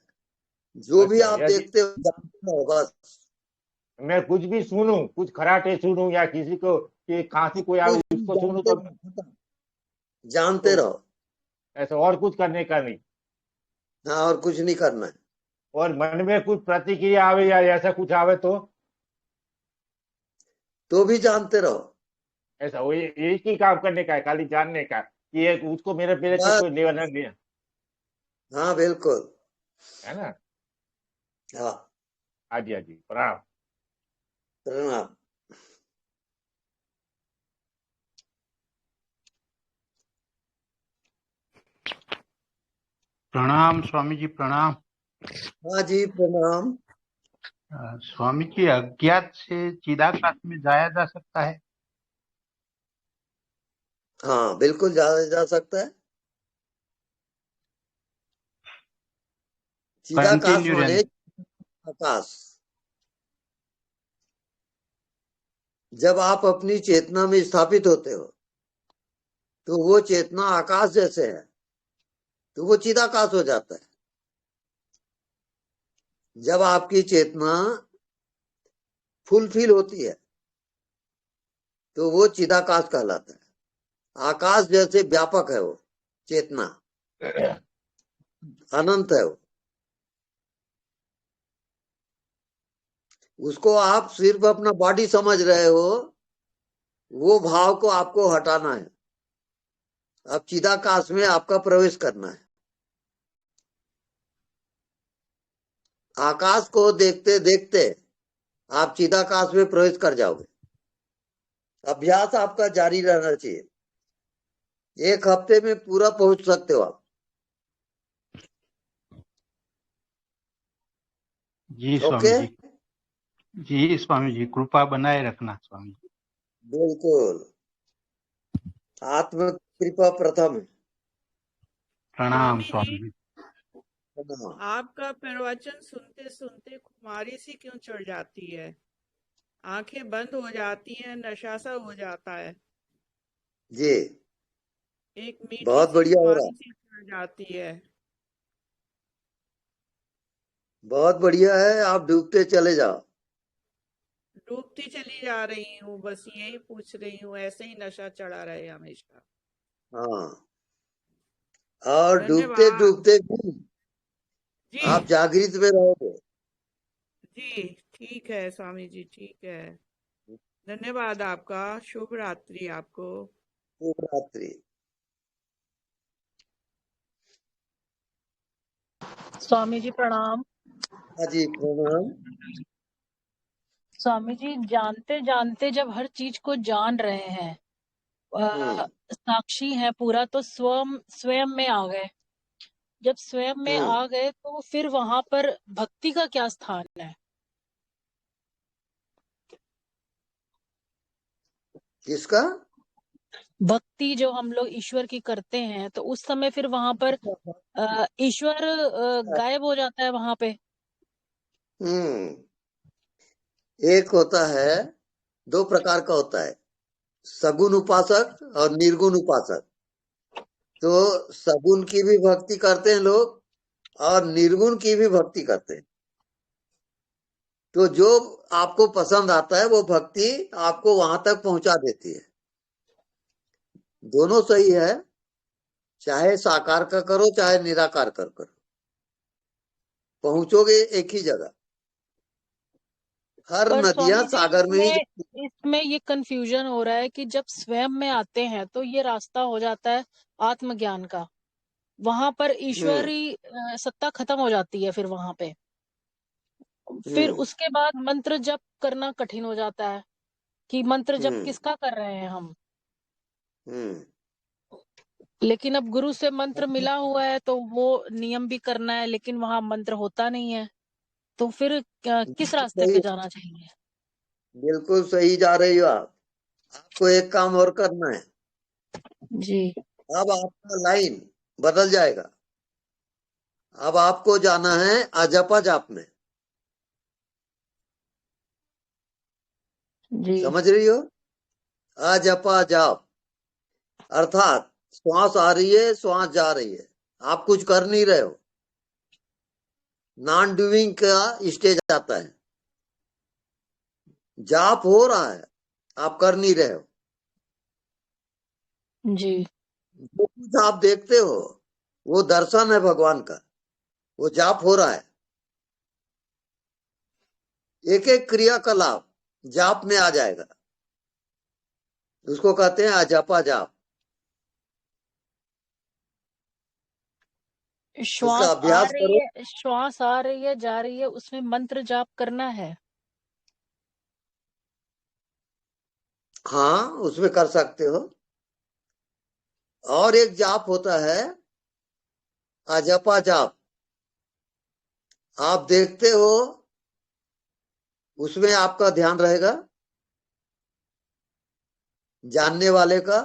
S1: जो भी
S10: अच्छा,
S1: आप
S10: यदि
S1: देखते हो जानते रहो बस।
S10: मैं कुछ भी सुनूं, कुछ खराटे सुनूं या किसी को कि खांसी कोई आए
S1: कुछ
S10: उसको सुनूं तो
S1: जानते रहो।
S10: ऐसा और कुछ करने का नहीं?
S1: हाँ, और कुछ नहीं करना है।
S10: और मन में कुछ प्रतिक्रिया आवे या ऐसा कुछ आवे
S1: तो भी जानते रहो
S10: ऐसा वो एक ही काम करने का है, खाली जानने का कि ये उसको मेरे से
S1: बस।
S10: कोई लेना नहीं है।
S1: हाँ, बिल्कुल।
S10: है ना?
S1: हाँ,
S10: हाँ जी, हाँ जी, प्रणाम।
S1: प्रणाम।
S11: प्रणाम स्वामी जी, प्रणाम।
S1: हाँ जी, प्रणाम।
S11: स्वामी जी, अज्ञात से चिदाकाश में जाया जा सकता है?
S1: हाँ, बिल्कुल जा सकता है। चिदाकाश
S11: कंटिन्यू
S1: माने
S11: रहने।
S1: आकाश। जब आप अपनी चेतना में स्थापित होते हो तो वो चेतना आकाश जैसे है, तो वो चिदाकाश हो जाता है। जब आपकी चेतना फुलफिल होती है तो वो चिदाकाश कहलाता है। आकाश जैसे व्यापक है वो चेतना, अनंत है वो। उसको आप सिर्फ अपना बॉडी समझ रहे हो, वो भाव को आपको हटाना है। अब चिदाकाश में आपका प्रवेश करना है। आकाश को देखते देखते आप चिदाकाश में प्रवेश कर जाओगे। अभ्यास आपका जारी रहना चाहिए। 1 हफ्ते में पूरा पहुंच सकते हो आप।
S11: जी स्वामी
S1: ओके,
S11: जी। जी स्वामी जी, कृपा बनाए रखना स्वामी जी।
S1: बिल्कुल। आत्म कृपा प्रथम है।
S11: प्रणाम
S2: स्वामी
S11: स्वामी
S2: जी,
S11: जी।
S1: हाँ,
S2: आपका प्रवचन सुनते सुनते खुमारी सी क्यों चढ़ जाती है? आंखें बंद हो जाती हैं, नशा सा हो जाता है,
S1: जी,
S2: एक मीठी
S1: बहुत
S2: सी
S1: बढ़िया हो रहा
S2: खुमारी
S1: है,
S2: सी चढ़ जाती है।
S1: बहुत बढ़िया है। आप डूबते चले जाओ।
S2: डूबती चली जा रही हूँ, बस यही पूछ रही हूँ, ऐसे ही नशा चढ़ा रहे हमेशा।
S1: हाँ, और डूबते
S2: धन्यवाद
S1: डूबते भी आप
S2: जी।
S1: जागृत में रहोगे।
S2: जी ठीक है स्वामी जी, ठीक है। धन्यवाद आपका। शुभ रात्रि आपको।
S1: शुभ रात्रि।
S12: स्वामी जी प्रणाम।
S1: हाँ जी, प्रणाम।
S12: स्वामी जी, जानते जानते जब हर चीज को जान रहे हैं, साक्षी है पूरा, तो स्वयं स्वयं में आ गए। जब स्वयं में आ गए तो फिर वहां पर भक्ति का क्या स्थान है?
S1: किसका?
S12: भक्ति जो हम लोग ईश्वर की करते हैं, तो उस समय फिर वहां पर ईश्वर गायब हो जाता है वहां पे।
S1: एक होता है, 2 प्रकार का होता है, सगुण उपासक और निर्गुण उपासक। तो सगुण की भी भक्ति करते हैं लोग और निर्गुण की भी भक्ति करते हैं। तो जो आपको पसंद आता है वो भक्ति आपको वहां तक पहुंचा देती है। दोनों सही है, चाहे साकार का करो चाहे निराकार कर करो, पहुंचोगे एक ही जगह। हर
S12: पर
S1: नदियां
S12: स्वामी जी,
S1: सागर में ही
S12: इसमें ये कंफ्यूजन हो रहा है कि जब स्वयं में आते हैं तो ये रास्ता हो जाता है आत्मज्ञान का। वहां पर ईश्वरी सत्ता खत्म हो जाती है फिर वहां पे। फिर उसके बाद मंत्र जप करना कठिन हो जाता है कि मंत्र जप किसका कर रहे हैं हम। लेकिन अब गुरु से मंत्र मिला हुआ है तो वो नियम भी करना है, लेकिन वहां मंत्र होता नहीं है। तो फिर किस रास्ते
S1: सही,
S12: पे जाना चाहिए?
S1: बिल्कुल सही जा रही हो आप। आपको एक काम और करना है।
S12: जी।
S1: अब आपका लाइन बदल जाएगा। अब आपको जाना है अजपा जाप में।
S12: जी।
S1: समझ रही हो? अजपा जाप अर्थात श्वास आ रही है, श्वास जा रही है, आप कुछ कर नहीं रहे हो। नॉन डूइंग का स्टेज आता है। जाप हो रहा है, आप कर नहीं रहे हो।
S12: जी।
S1: जो कुछ आप देखते हो वो दर्शन है भगवान का, वो जाप हो रहा है। एक एक क्रियाकलाप जाप में आ जाएगा, उसको कहते हैं अजपा जाप। उसका अभ्यास करो।
S12: श्वास आ रही है जा रही है, उसमें मंत्र जाप करना है।
S1: हाँ, उसमें कर सकते हो। और एक जाप होता है अजपा जाप। आप देखते हो, उसमें आपका ध्यान रहेगा जानने वाले का।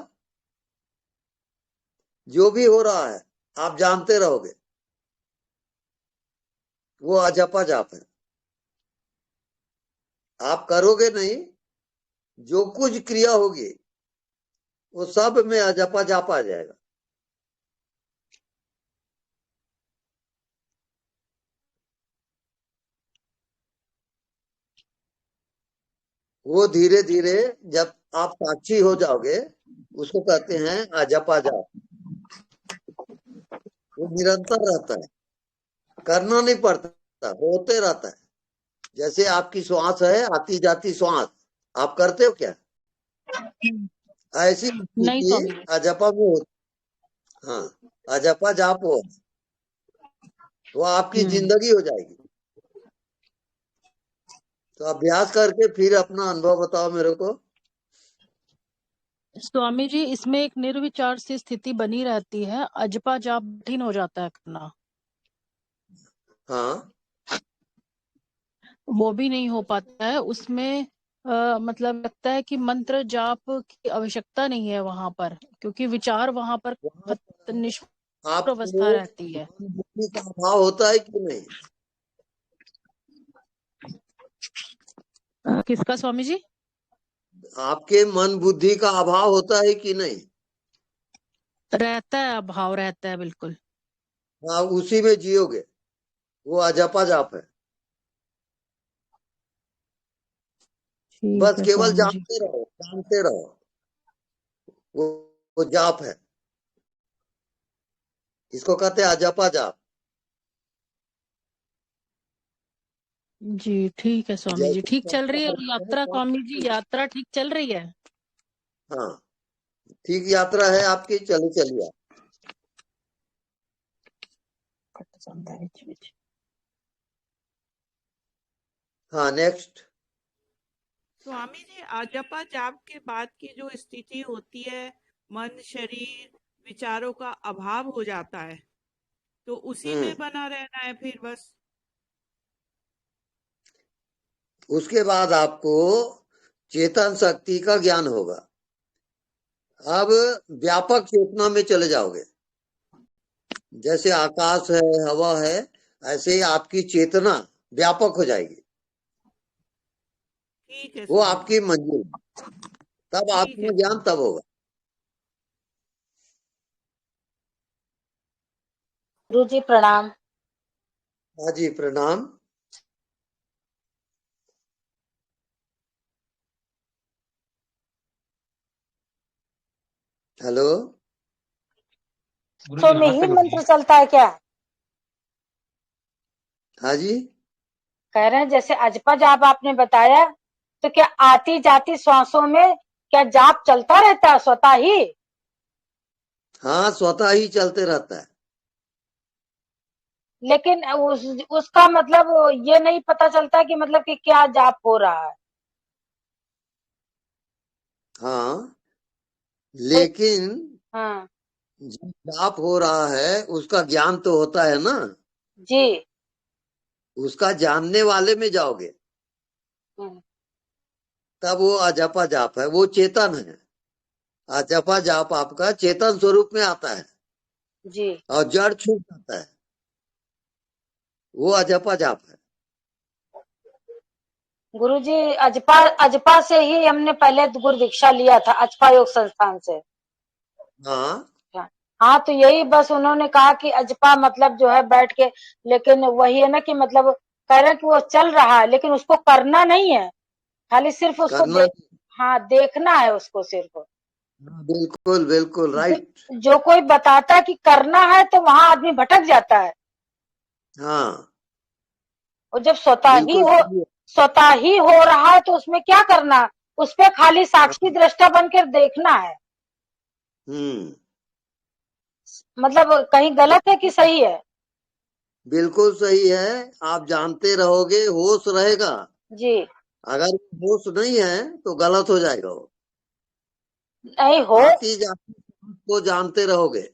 S1: जो भी हो रहा है आप जानते रहोगे, वो अजपा जाप है। आप करोगे नहीं, जो कुछ क्रिया होगी वो सब में अजपा जाप आ जाएगा। वो धीरे धीरे जब आप साक्षी हो जाओगे, उसको कहते हैं अजपा जाप। वो निरंतर रहता है, करना नहीं पड़ता, होते रहता है। जैसे आपकी श्वास है, आती जाती श्वास, आप करते हो क्या? ऐसी
S12: नहीं
S1: स्थिति
S12: स्वामी।
S1: अजपा में होती। हाँ, अजपा जाप हो, वो आपकी जिंदगी हो जाएगी। तो अभ्यास करके फिर अपना अनुभव बताओ मेरे को।
S12: स्वामी जी, इसमें एक निर्विचार सी स्थिति बनी रहती है, अजपा जाप कठिन हो जाता है करना,
S1: हाँ,
S12: वो भी नहीं हो पाता है उसमें। मतलब लगता है कि मंत्र जाप की आवश्यकता नहीं है वहां पर, क्योंकि विचार वहां पर
S1: वहाँ
S12: निष्क्रिय
S1: आपको
S12: अवस्था रहती है।
S1: मन बुद्धि का अभाव होता है कि नहीं?
S12: किसका स्वामी जी?
S1: आपके मन बुद्धि का अभाव होता है कि नहीं?
S12: रहता है, अभाव रहता है, बिल्कुल।
S1: हाँ, उसी में जियोगे, वो अजपा जाप है।
S12: ठीक
S1: बस
S12: है
S1: केवल
S12: स्वामी जी।
S1: जानते रहो, जानते रहो, वो वो जाप है, इसको कहते हैं अजपा जाप।
S12: जी ठीक है स्वामी जी,
S1: जैसे
S12: ठीक चल रही है
S1: संसार में
S12: यात्रा स्वामी जी, यात्रा ठीक चल रही है।
S1: हाँ, ठीक यात्रा है आपकी, चलिए चलिए। हाँ, नेक्स्ट।
S2: स्वामी जी, आजपा जाप के बाद की जो स्थिति होती है, मन शरीर विचारों का अभाव हो जाता है, तो उसी में बना रहना है फिर बस।
S1: उसके बाद आपको चेतन शक्ति का ज्ञान होगा। अब व्यापक चेतना में चले जाओगे, जैसे आकाश है, हवा है, ऐसे ही आपकी चेतना व्यापक हो जाएगी।
S2: ठीक है
S1: वो
S2: स्वामी
S1: आपकी मंजिल, तब
S2: ठीक है
S1: आत्मज्ञान तब होगा।
S13: गुरु जी प्रणाम।
S1: हाँ जी, प्रणाम। हेलो,
S9: गुरुजी
S13: में
S9: नमस्ते
S13: ही
S9: गुरुजी।
S13: मंत्र चलता है क्या?
S1: हाँ जी,
S13: कह रहे हैं जैसे अजपा जाप आपने बताया, तो क्या आती जाती श्वासों में क्या जाप चलता रहता है स्वतः ही?
S1: हाँ, स्वतः ही चलते रहता है।
S13: लेकिन उसका मतलब ये नहीं पता चलता कि मतलब कि क्या जाप हो रहा है।
S1: हाँ,
S13: तो
S1: लेकिन
S13: हाँ
S1: जब जाप हो रहा है उसका ज्ञान तो होता है ना,
S13: जी।
S1: उसका जानने वाले में जाओगे,
S13: हम्म,
S1: तब वो अजपा जाप है, वो चेतन है। अजपा जाप आपका चेतन स्वरूप में आता है
S13: जी
S1: और जड़ छूट जाता है, वो अजपा जाप है।
S13: गुरु जी, अजपा अजपा से ही हमने पहले गुरु दीक्षा लिया था, अजपा योग संस्थान से।
S1: हाँ,
S13: हाँ, तो यही बस उन्होंने कहा कि अजपा मतलब जो है बैठ के, लेकिन वही है ना कि मतलब कह रहे हैं कि वो चल रहा है लेकिन उसको करना नहीं है, खाली सिर्फ उसको
S1: करना।
S13: हाँ देखना है उसको सिर्फ।
S1: बिल्कुल बिल्कुल राइट।
S13: जो कोई बताता है कि करना है तो वहां आदमी भटक जाता है।
S1: हाँ,
S13: और जब
S1: बिल्कुल सही है।
S13: स्वतः ही हो रहा है तो उसमें क्या करना, उस पे खाली साक्षी दृष्टा बनकर देखना है।
S1: हम्म,
S13: मतलब कहीं गलत है कि सही है?
S1: बिल्कुल सही है। आप जानते रहोगे, होश रहेगा।
S13: जी
S1: अगर होश नहीं है तो गलत हो जाएगा वो।
S13: नहीं हो।
S1: आती जाती को जानते रहोगे,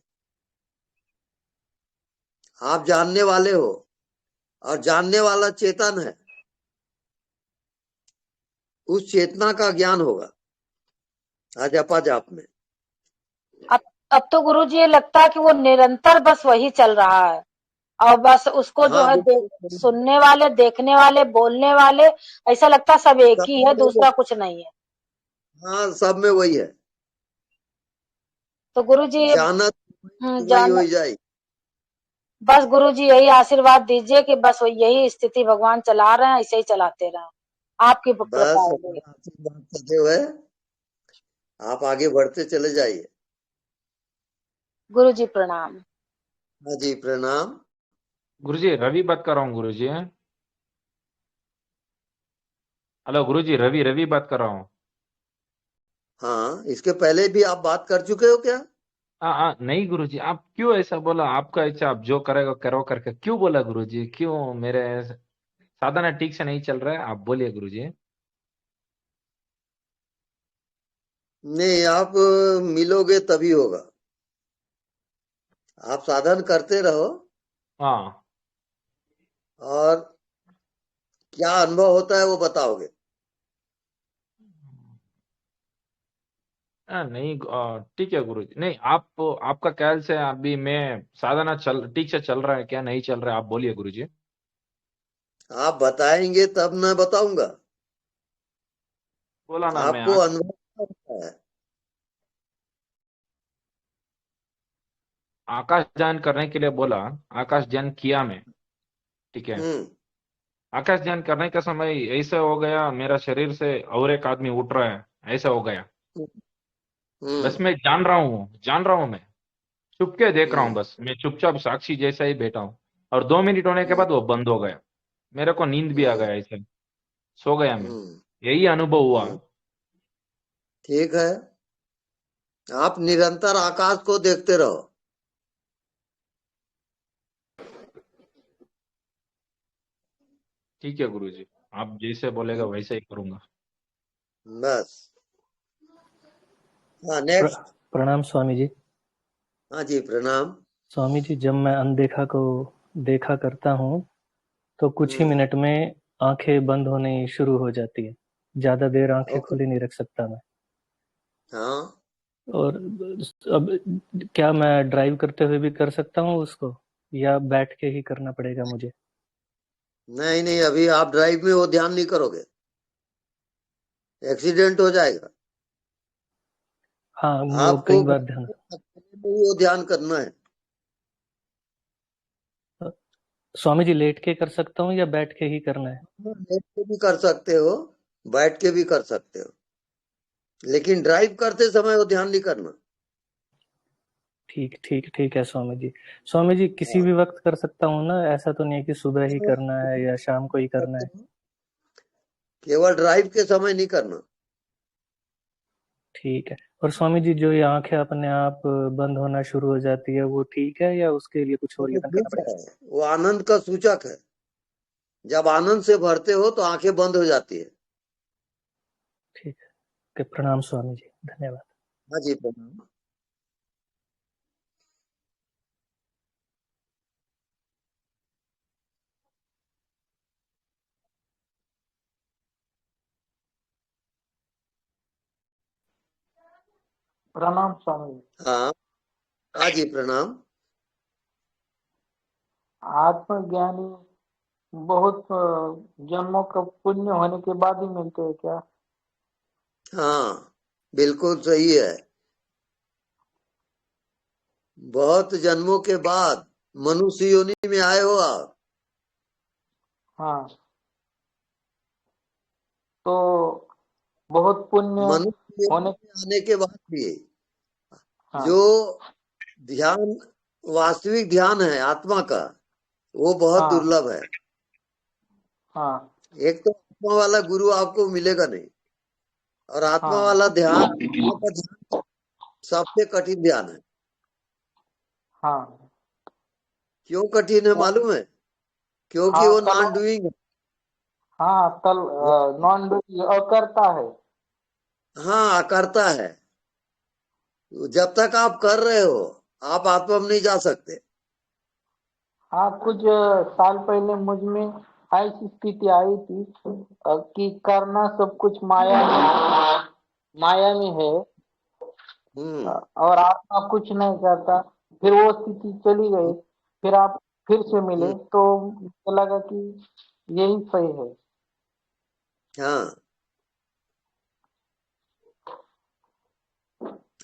S1: आप जानने वाले हो, और जानने वाला चेतन है, उस चेतना का ज्ञान होगा अजपा जाप में।
S13: अब तो गुरु जी ये लगता है कि वो निरंतर बस वही चल रहा है, और बस उसको जो
S1: हाँ,
S13: है
S1: बिल्कुल।
S13: सुनने वाले, देखने वाले, बोलने वाले, ऐसा लगता है सब एक
S1: सब
S13: ही
S1: में
S13: है,
S1: वही है।
S13: दूसरा कुछ नहीं है।
S1: हाँ, सब में वही है।
S13: तो गुरु जी
S1: जानत वही
S13: जान
S1: हो जाए।
S13: बस गुरु जी यही आशीर्वाद दीजिए कि बस यही स्थिति भगवान चला रहे हैं, ऐसे ही चलाते रहें, आपकी कृपा
S1: बस
S13: होगी।
S1: हमारा आशीर्वाद सदैव है, आप आगे बढ़ते चले जाइए।
S13: गुरु जी प्रणाम।
S1: हाँ जी, प्रणाम।
S9: गुरुजी रवि बात कर रहा हूँ गुरुजी। हेलो गुरुजी, रवि रवि बात कर रहा हूँ।
S1: हाँ, इसके पहले भी आप बात कर चुके हो क्या?
S9: नहीं गुरुजी, आप क्यों ऐसा बोला? आपका इच्छा, आप जो करेगा करो करके क्यों बोला गुरुजी? क्यों? मेरे साधना ठीक से नहीं चल रहा है, आप बोलिए गुरुजी।
S1: नहीं, आप मिलोगे तभी होगा। आप साधन करते रहो
S9: हाँ
S1: और क्या अनुभव होता है वो बताओगे।
S9: नहीं ठीक है गुरु जी। नहीं आप आपका ख्याल से अभी मैं साधना चल ठीक से चल रहा है क्या नहीं चल रहा है, आप बोलिए गुरु जी।
S1: आप बताएंगे तब मैं बताऊंगा।
S9: बोला ना मैं
S1: आपको अनुभव होता है।
S9: आकाश ज्ञान करने के लिए बोला, आकाश ज्ञान किया मैं, ठीक है। आकाश ज्ञान करने का समय ऐसे हो गया, मेरा शरीर से और एक आदमी उठ रहा है, ऐसा हो गया। बस मैं जान रहा हूँ मैं चुप के देख रहा हूँ, बस मैं चुपचाप साक्षी जैसा ही बैठा हूँ। और 2 मिनट होने के बाद वो बंद हो गया, मेरे को नींद भी आ गया, ऐसे सो गया मैं। यही अनुभव हुआ।
S1: ठीक है, आप निरंतर आकाश को देखते रहो।
S9: ठीक है गुरुजी, आप जैसे बोलेगा वैसे ही करूंगा।
S1: बस। हाँ, नेक्स्ट।
S14: प्रणाम स्वामी जी।
S1: हाँ जी, प्रणाम।
S14: स्वामी जी, जब मैं अनदेखा को देखा करता हूँ तो कुछ ही मिनट में आंखें बंद होने शुरू हो जाती है। ज्यादा देर आंखें खुली नहीं रख सकता मैं।
S1: हाँ,
S14: और अब क्या मैं ड्राइव करते हुए भी कर सकता हूँ उसको, या बैठ के ही करना पड़ेगा मुझे?
S1: नहीं नहीं, अभी आप ड्राइव में वो ध्यान नहीं करोगे, एक्सीडेंट हो जाएगा।
S14: हाँ, वो
S1: आपको
S14: कई बार ध्यान।
S1: वो ध्यान करना है।
S14: स्वामी जी, लेट के कर सकता हूँ या बैठ के ही करना है?
S1: लेट के भी कर सकते हो, बैठ के भी कर सकते हो, लेकिन ड्राइव करते समय वो ध्यान नहीं करना।
S14: ठीक ठीक ठीक है स्वामी जी। स्वामी जी, किसी भी वक्त कर सकता हूँ ना? ऐसा तो नहीं है कि सुबह ही करना है या शाम को ही करना है?
S1: केवल ड्राइव के समय नहीं करना।
S14: ठीक है। और स्वामी जी, जो ये आंखें अपने आप बंद होना शुरू हो जाती है, वो ठीक है या उसके लिए कुछ और यत्न करना पड़ेगा?
S1: वो आनंद का सूचक है। जब आनंद से भरते हो तो आंखें बंद हो जाती है।
S14: ठीक है। ओके, प्रणाम स्वामी जी, धन्यवाद।
S1: हाँ जी, प्रणाम।
S3: प्रणाम स्वामी जी।
S1: हाँ, हाँ जी, प्रणाम।
S3: आत्मज्ञानी बहुत जन्मों का पुण्य होने के बाद ही मिलते हैं क्या?
S1: हाँ, बिल्कुल सही है। बहुत जन्मों के बाद मनुष्य योनि में आए हो आप।
S3: हाँ, तो बहुत पुण्य
S1: मनुष्य योनि
S3: होने।
S1: में आने के बाद भी
S3: हाँ,
S1: जो ध्यान, वास्तविक ध्यान है आत्मा का, वो बहुत
S3: हाँ,
S1: दुर्लभ है।
S3: हाँ,
S1: एक तो आत्मा वाला गुरु आपको मिलेगा नहीं, और आत्मा
S3: हाँ,
S1: वाला ध्यान, आत्मा का ध्यान सबसे कठिन ध्यान है।
S3: हाँ,
S1: क्यों कठिन है मालूम है? क्योंकि
S3: हाँ,
S1: वो
S3: कल,
S1: नॉन डूइंग है।
S3: हाँ, कल नॉन करता है।
S1: हाँ, करता है। जब तक आप कर रहे हो, आप आत्मा में नहीं जा सकते।
S3: हाँ, कुछ साल पहले मुझ में ऐसी स्थिति आई थी कि करना सब कुछ माया में है, और आत्मा कुछ नहीं करता। फिर वो स्थिति चली गई, फिर आप फिर से मिले तो मुझे लगा कि यही सही है।
S1: हाँ,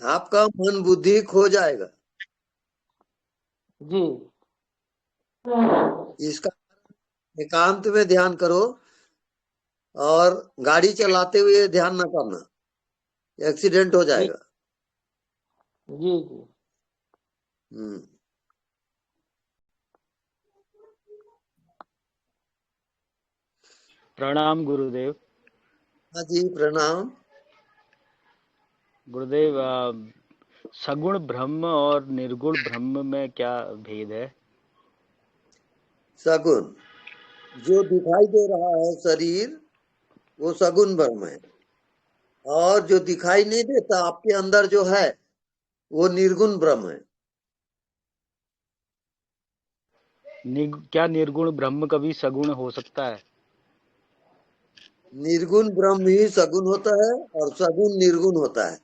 S1: आपका मन बुद्धि खो जाएगा।
S3: जी,
S1: इसका एकांत में ध्यान करो, और गाड़ी चलाते हुए ध्यान न करना, एक्सीडेंट हो जाएगा।
S3: जी, जी।
S15: प्रणाम गुरुदेव।
S1: हाँ जी, प्रणाम।
S15: गुरुदेव, सगुण ब्रह्म और निर्गुण ब्रह्म में क्या भेद है?
S1: सगुण जो दिखाई दे रहा है शरीर, वो सगुण ब्रह्म है। और जो दिखाई नहीं देता आपके अंदर जो है वो निर्गुण ब्रह्म है।
S15: क्या निर्गुण ब्रह्म कभी सगुण हो सकता है?
S1: निर्गुण ब्रह्म ही सगुण होता है और सगुण निर्गुण होता है।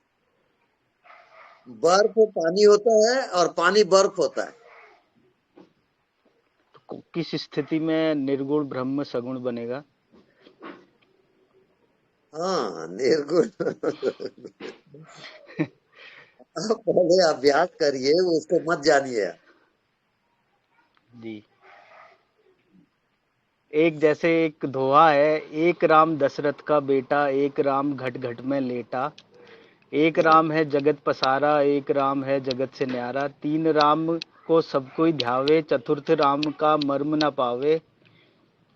S1: बर्फ पानी होता है और पानी बर्फ होता है।
S15: तो किस स्थिति में निर्गुण ब्रह्म सगुण बनेगा?
S1: हाँ, निर्गुण आप पहले अभ्यास करिए, उसको मत जानिए।
S15: जी। एक जैसे एक दोहा है, एक राम दशरथ का बेटा, एक राम घट घट में लेटा, एक राम है जगत पसारा, एक राम है जगत से न्यारा, तीन राम को सब कोई ध्यावे, चतुर्थ राम का मर्म न पावे,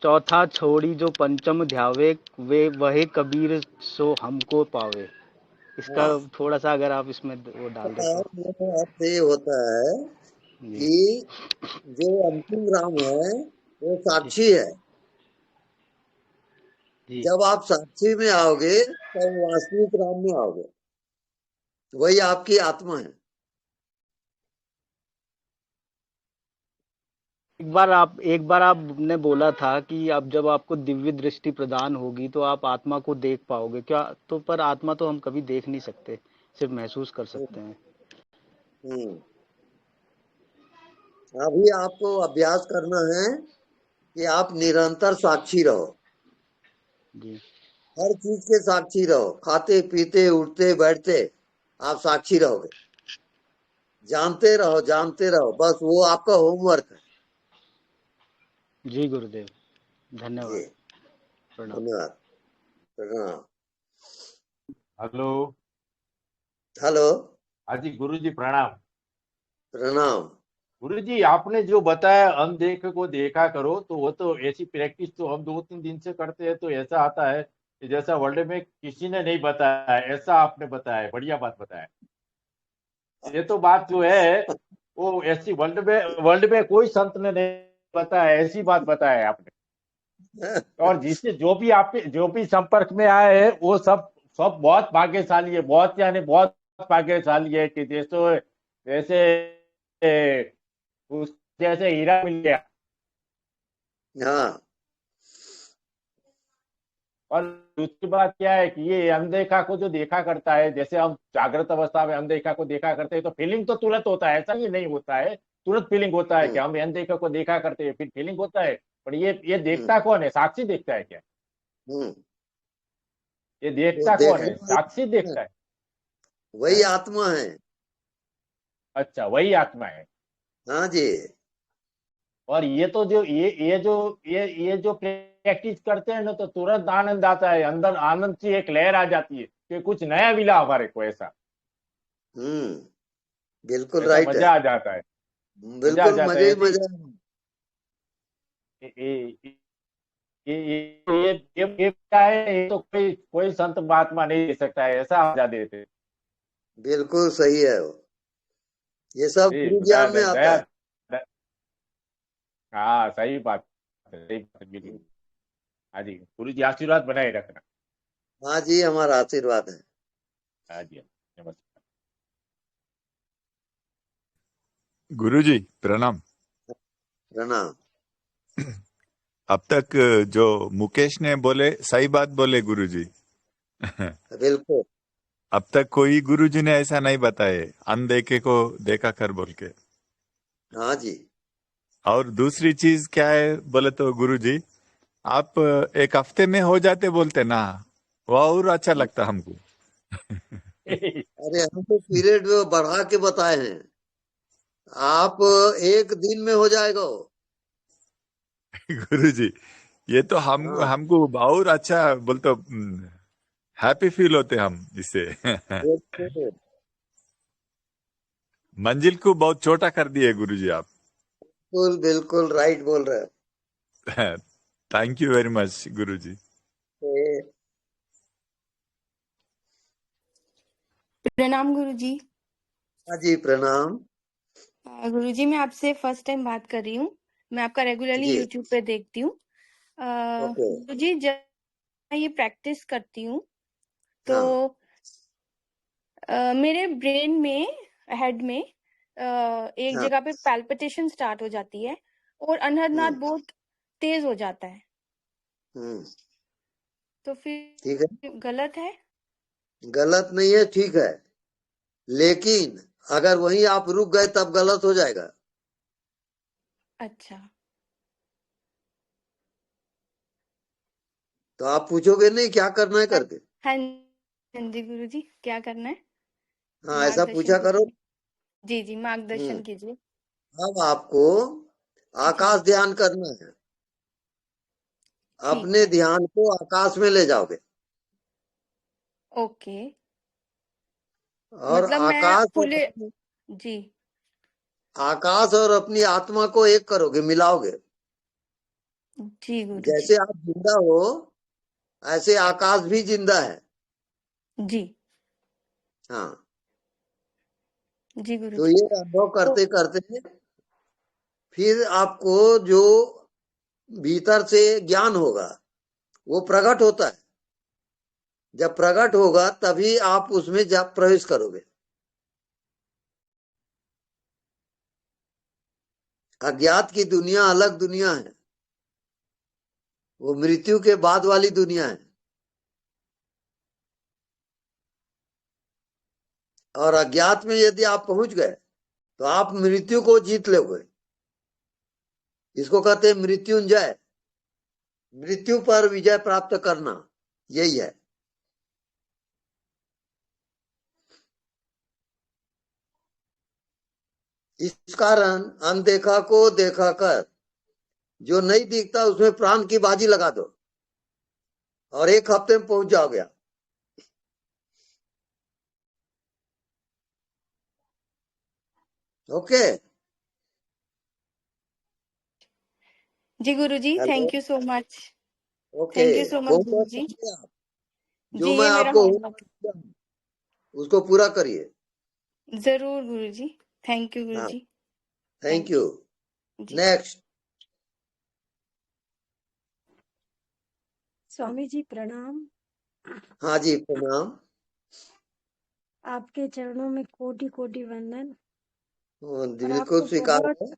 S15: चौथा छोड़ी जो पंचम ध्यावे, वे वही कबीर सो हमको पावे। इसका
S1: हाँ,
S15: थोड़ा सा अगर आप इसमें वो डाल दे तो।
S1: मेरा अर्थ ये होता है
S15: जी
S1: कि जो अंतिम राम है वो साक्षी है।
S15: जी
S1: जब आप साक्षी में आओगे तब वास्तविक राम में आओगे, वही आपकी आत्मा है।
S15: एक बार आपने बोला था कि अब जब आपको दिव्य दृष्टि प्रदान होगी तो आप आत्मा को देख पाओगे। क्या तो पर आत्मा तो हम कभी देख नहीं सकते, सिर्फ महसूस कर सकते हैं।
S1: हम्म अभी आपको अभ्यास करना है कि आप निरंतर साक्षी रहो।
S15: जी
S1: हर चीज के साक्षी रहो, खाते पीते उठते बैठते आप साक्षी रहोगे। जानते रहो, बस वो आपका होमवर्क है।
S15: जी गुरुदेव,
S1: जी,
S15: धन्यवाद, प्रणाम।
S1: धन्यवाद, प्रणाम।
S10: हेलो।
S1: हेलो।
S10: हाँ जी गुरु जी प्रणाम।
S1: प्रणाम।
S10: गुरु जी आपने जो बताया अनदेखे को देखा करो, तो वो तो ऐसी प्रैक्टिस तो हम 2-3 दिन से करते हैं, तो ऐसा आता है कि जैसा वर्ल्ड में किसी ने नहीं बताया, ऐसा आपने बताया। बढ़िया बात बताया। ये तो बात जो है वो ऐसी वर्ल्ड में कोई संत ने नहीं बताया, ऐसी बात बताया आपने। और जिससे जो भी संपर्क में आए हैं वो सब सब बहुत भाग्यशाली है, बहुत यानी बहुत भाग्यशाली है कि जैसे उस जैसे हीरा मिल गया।
S1: हाँ,
S10: और दूसरी बात क्या है कि ये अनदेखा को जो देखा करता है, जैसे हम जागृत अवस्था में अनदेखा को देखा करते हैं तो फीलिंग तो तुरंत होता है, ऐसा ही नहीं होता है। तुरंत फीलिंग होता है कि हम अनदेखा को देखा करते हैं, फिर फीलिंग होता है। पर ये देखता कौन है? साक्षी देखता है क्या? ये देखता कौन है? साक्षी देखता है।
S1: वही आत्मा है।
S10: अच्छा, वही आत्मा है।
S1: हाँ जी।
S10: और ये तो जो ये जो प्रैक्टिस करते हैं ना, तो तुरंत आनंद आता है, अंदर आनंद की एक लहर आ जाती है कि कुछ नया मिला हमारे को। ऐसा
S1: बिल्कुल
S10: ऐसा
S1: राइट है।
S10: मजा आ जाता है, मजा आ
S1: बिल्कुल
S10: जाता
S1: मजे
S10: है।
S1: ही मजा।
S10: ये क्या है, ये तो कोई संत महात्मा नहीं दे सकता है, ऐसा मजा देते हैं।
S1: बिल्कुल सही है वो। ये सब गुरु ज्ञान में आता है।
S10: हाँ सही बात है, सही बात है, बिल्कुल। हाँ जी गुरु जी, आशीर्वाद बनाए रखना।
S1: हाँ जी, हमारा आशीर्वाद है।
S10: हाँ जी, नमस्कार।
S16: गुरुजी प्रणाम।
S1: प्रणाम।
S16: अब तक जो मुकेश ने बोले सही बात बोले गुरुजी।
S1: बिल्कुल।
S16: अब तक कोई गुरुजी ने ऐसा नहीं बताए अनदेखे को देखा कर बोल के।
S1: हाँ जी।
S16: और दूसरी चीज क्या है बोले तो गुरुजी, आप एक हफ्ते में हो जाते बोलते ना, वो और अच्छा लगता हमको।
S1: अरे हम तो पीरियड बढ़ा के बताए हैं, आप एक दिन में हो जाएगा।
S16: गुरुजी ये तो हमको और अच्छा बोलते, हैप्पी फील होते हम इससे। मंजिल को बहुत छोटा कर दिए गुरुजी आप।
S1: बिल्कुल बिल्कुल राइट बोल रहे हैं।
S16: थैंक यू वेरी मच गुरुजी।
S17: प्रणाम गुरुजी।
S1: हाँ जी प्रणाम।
S17: गुरुजी मैं आपसे फर्स्ट टाइम बात कर रही हूँ, मैं आपका रेगुलरली यूट्यूब पे देखती हूँ। गुरुजी जब मैं ये प्रैक्टिस करती हूँ तो मेरे ब्रेन में, हेड में एक जगह पे पैल्पिटेशन स्टार्ट हो जाती है और अनहदनाद बहुत तेज हो जाता है। तो
S1: ठीक है,
S17: फिर गलत है?
S1: गलत नहीं है, ठीक है, लेकिन अगर वहीं आप रुक गए तब गलत हो जाएगा।
S17: अच्छा,
S1: तो आप पूछोगे नहीं क्या करना है करके?
S17: हाँ जी गुरुजी, क्या करना है?
S1: हाँ, ऐसा
S17: मार्गदर्शन
S1: पूछा करो।
S17: कीजिए। जी जी, मार्गदर्शन कीजिए।
S1: अब आपको आकाश ध्यान करना है। अपने ध्यान को आकाश में ले जाओगे।
S17: ओके,
S1: और
S17: मतलब मैं खुले, जी,
S1: आकाश और अपनी आत्मा को एक करोगे, मिलाओगे।
S17: जी गुरुजी।
S1: जैसे आप जिंदा हो ऐसे आकाश भी जिंदा है।
S17: जी
S1: हाँ,
S17: जी
S1: तो
S17: गुरुजी।
S1: ये अनुभव करते करते फिर आपको जो भीतर से ज्ञान होगा वो प्रकट होता है। जब प्रकट होगा तभी आप उसमें जब प्रवेश करोगे। अज्ञात की दुनिया अलग दुनिया है, वो मृत्यु के बाद वाली दुनिया है। और अज्ञात में यदि आप पहुंच गए तो आप मृत्यु को जीत लोगे। इसको कहते हैं मृत्युंजय, मृत्यु पर विजय प्राप्त करना, यही है। इस कारण अनदेखा को देखा कर, जो नहीं दिखता उसमें प्राण की बाजी लगा दो और 1 हफ्ते में पहुंच जाओगे। ओके
S17: जी गुरुजी, thank you so much.
S1: Okay,
S17: thank you so much गुरुजी।
S1: जो
S17: जी,
S1: मैं
S17: ये मेरा
S1: आपको
S17: होमवर्क,
S1: उसको पूरा करिए।
S17: जरूर गुरुजी। थैंक यू
S1: हाँ,
S17: गुरुजी।
S1: Thank you.
S17: जी।
S1: नेक्स्ट।
S18: स्वामी जी प्रणाम।
S1: हाँ जी प्रणाम।
S18: आपके चरणों में कोटि कोटि वंदन। और
S1: दिल को
S18: आपको
S1: स्वीकार
S18: बहुत
S1: है।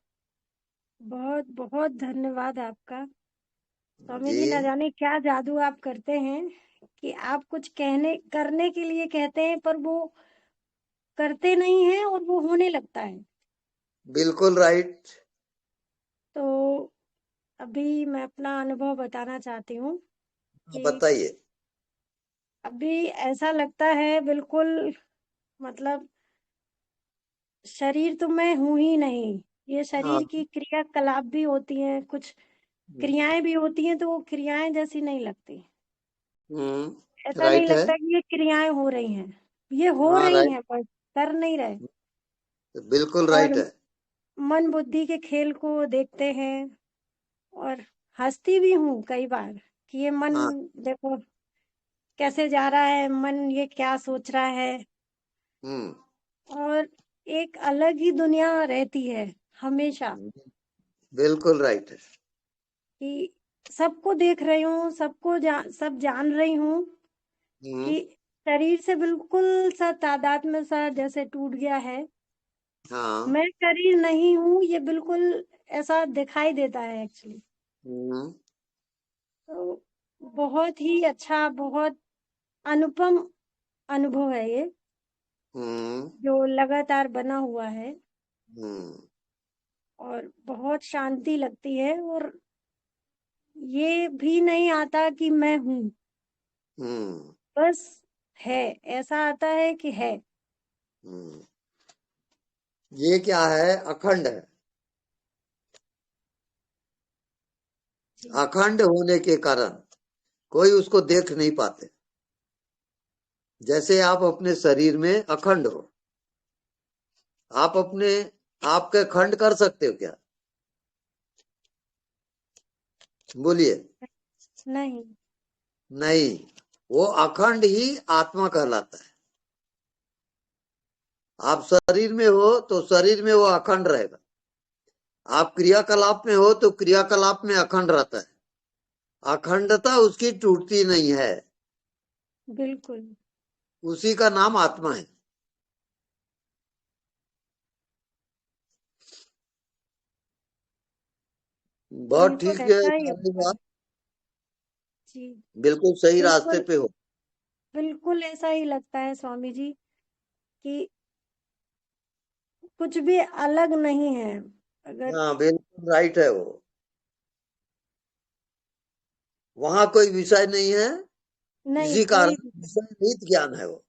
S18: बहुत बहुत धन्यवाद आपका। स्वामी जी,
S1: जी,
S18: न जाने क्या जादू आप करते हैं कि आप कुछ कहने करने के लिए कहते हैं पर वो करते नहीं हैं और वो होने लगता है।
S1: बिल्कुल राइट।
S18: तो अभी मैं अपना अनुभव बताना चाहती हूँ कि
S1: बताइए।
S18: अभी ऐसा लगता है बिल्कुल, मतलब शरीर तो मैं हूं ही नहीं। ये शरीर
S1: हाँ,
S18: की क्रियाकलाप भी होती हैं, कुछ क्रियाएं भी होती हैं, तो वो क्रियाएं जैसी नहीं लगती। ऐसा नहीं
S1: राइट है।
S18: लगता कि ये क्रियाएं हो रही हैं, ये हो
S1: हाँ
S18: रही
S1: राइट,
S18: हैं पर कर नहीं रहे।
S1: बिल्कुल
S18: और
S1: राइट है।
S18: मन बुद्धि के खेल को देखते हैं और हंसती भी हूँ कई बार कि ये मन
S1: हाँ,
S18: देखो कैसे जा रहा है, मन ये क्या सोच रहा है। और एक अलग ही दुनिया रहती है हमेशा,
S1: बिल्कुल राइट है।
S18: कि सबको देख रही हूँ, सब जान रही हूँ कि शरीर से बिल्कुल सा तादात्म्य सा जैसे टूट गया है।
S1: हाँ।
S18: मैं शरीर नहीं हूँ, ये बिल्कुल ऐसा दिखाई देता है एक्चुअली। तो बहुत ही अच्छा, बहुत अनुपम अनुभव है ये, जो लगातार बना हुआ है। और बहुत शांति लगती है और ये भी नहीं आता कि मैं हूँ, बस है, ऐसा आता है कि है।
S1: ये क्या है? अखंड है। अखंड होने के कारण कोई उसको देख नहीं पाते। जैसे आप अपने शरीर में अखंड हो, आप अपने आप के खंड कर सकते हो क्या? बोलिए।
S18: नहीं,
S1: नहीं, वो अखंड ही आत्मा कहलाता है। आप शरीर में हो तो शरीर में वो अखंड रहेगा। आप क्रियाकलाप में हो तो क्रियाकलाप में अखंड रहता है। अखंडता उसकी टूटती नहीं है।
S18: बिल्कुल।
S1: उसी का नाम आत्मा है। बहुत
S18: बिल्कुल
S1: ठीक है
S18: ऐसा ही
S1: तुम्हारी
S18: होता है
S1: बात,
S18: जी।
S1: बिल्कुल सही रास्ते
S18: बिल्कुल
S1: पे हो।
S18: बिल्कुल ऐसा ही लगता है स्वामी जी कि कुछ भी अलग नहीं है। अगर
S1: हाँ बिल्कुल राइट है वो। वहां कोई विषय नहीं है,
S18: नहीं
S1: इसी कारण
S18: कोई
S1: विषय रहित ज्ञान है वो।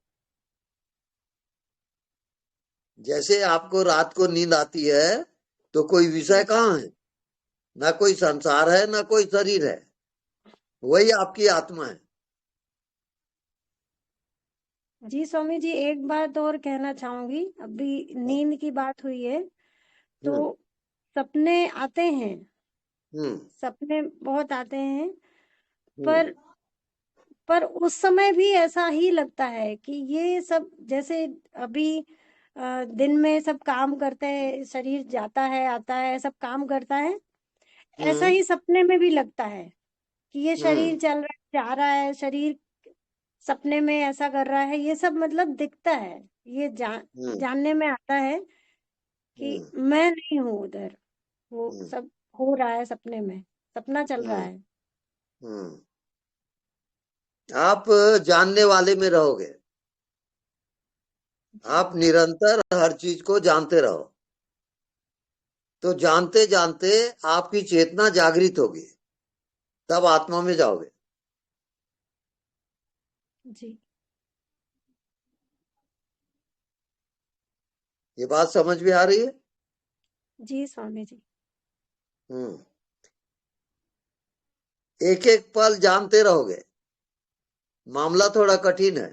S1: जैसे आपको रात को नींद आती है तो कोई विषय कहाँ है, ना कोई संसार है ना कोई शरीर है, वही आपकी आत्मा है।
S18: जी स्वामी जी, एक बात और कहना चाहूंगी। अभी नींद की बात हुई है तो सपने आते हैं, सपने बहुत आते हैं, पर उस समय भी ऐसा ही लगता है कि ये सब जैसे अभी दिन में सब काम करते हैं, शरीर जाता है आता है सब काम करता है, ऐसा ही सपने में भी लगता है कि ये शरीर चल रहा है जा रहा है, शरीर सपने में ऐसा कर रहा है, ये सब मतलब दिखता है। ये जानने में आता है कि मैं नहीं हूँ उधर, वो सब हो रहा है सपने में, सपना चल रहा है।
S1: आप जानने वाले में रहोगे, आप निरंतर हर चीज को जानते रहो, तो जानते जानते आपकी चेतना जागृत होगी, तब आत्मा में जाओगे।
S18: जी
S1: ये बात समझ में आ रही है?
S18: जी स्वामी जी।
S1: एक एक पल जानते रहोगे, मामला थोड़ा कठिन है,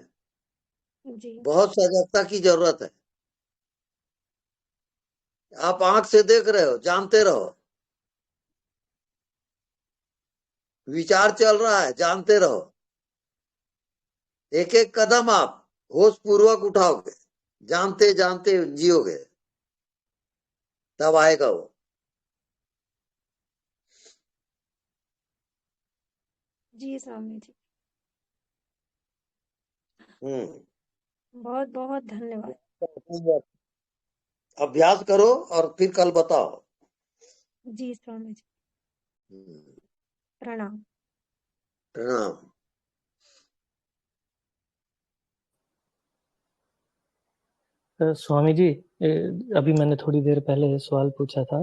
S18: जी
S1: बहुत सजगता की जरूरत है। आप आंख से देख रहे हो, जानते रहो, विचार चल रहा है, जानते रहो, एक एक कदम आप होश पूर्वक उठाओगे, जानते जानते जियोगे, तब आएगा वो।
S18: जी स्वामी जी, बहुत बहुत धन्यवाद।
S1: अभ्यास करो और फिर कल बताओ।
S18: जी स्वामी जी, प्रणाम।
S1: प्रणाम।
S14: स्वामी जी, अभी मैंने थोड़ी देर पहले सवाल पूछा था।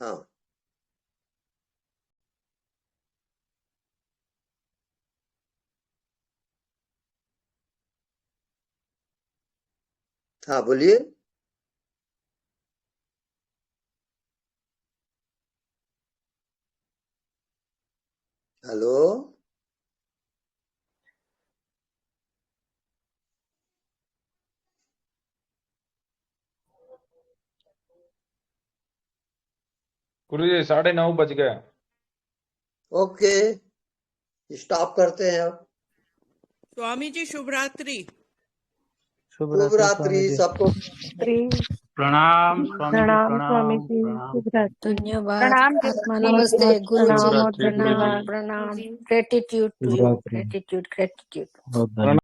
S1: हाँ हाँ बोलिए। हेलो
S9: गुरुजी 9:30 बज गए।
S1: ओके, स्टॉप करते हैं अब।
S2: स्वामी जी शुभ रात्रि।
S1: शुभ रात्रि सबको।
S11: प्रणाम स्वामी जी,
S18: स्वामी
S11: प्रणाम
S18: जी,
S11: प्रणाम।
S18: शुभ रात्रि।
S19: धन्यवाद
S18: प्रणाम
S19: आत्मा
S18: जी,
S19: नमस्ते
S18: बहुत
S19: गुरु जी
S18: प्रणाम और
S11: शुभ रात्रि गुरु जी।
S18: धन्यवाद।
S19: प्रणाम ग्रेटिट्यूड टू यू ग्रेटिट्यूड
S11: बहुत धन्यवाद।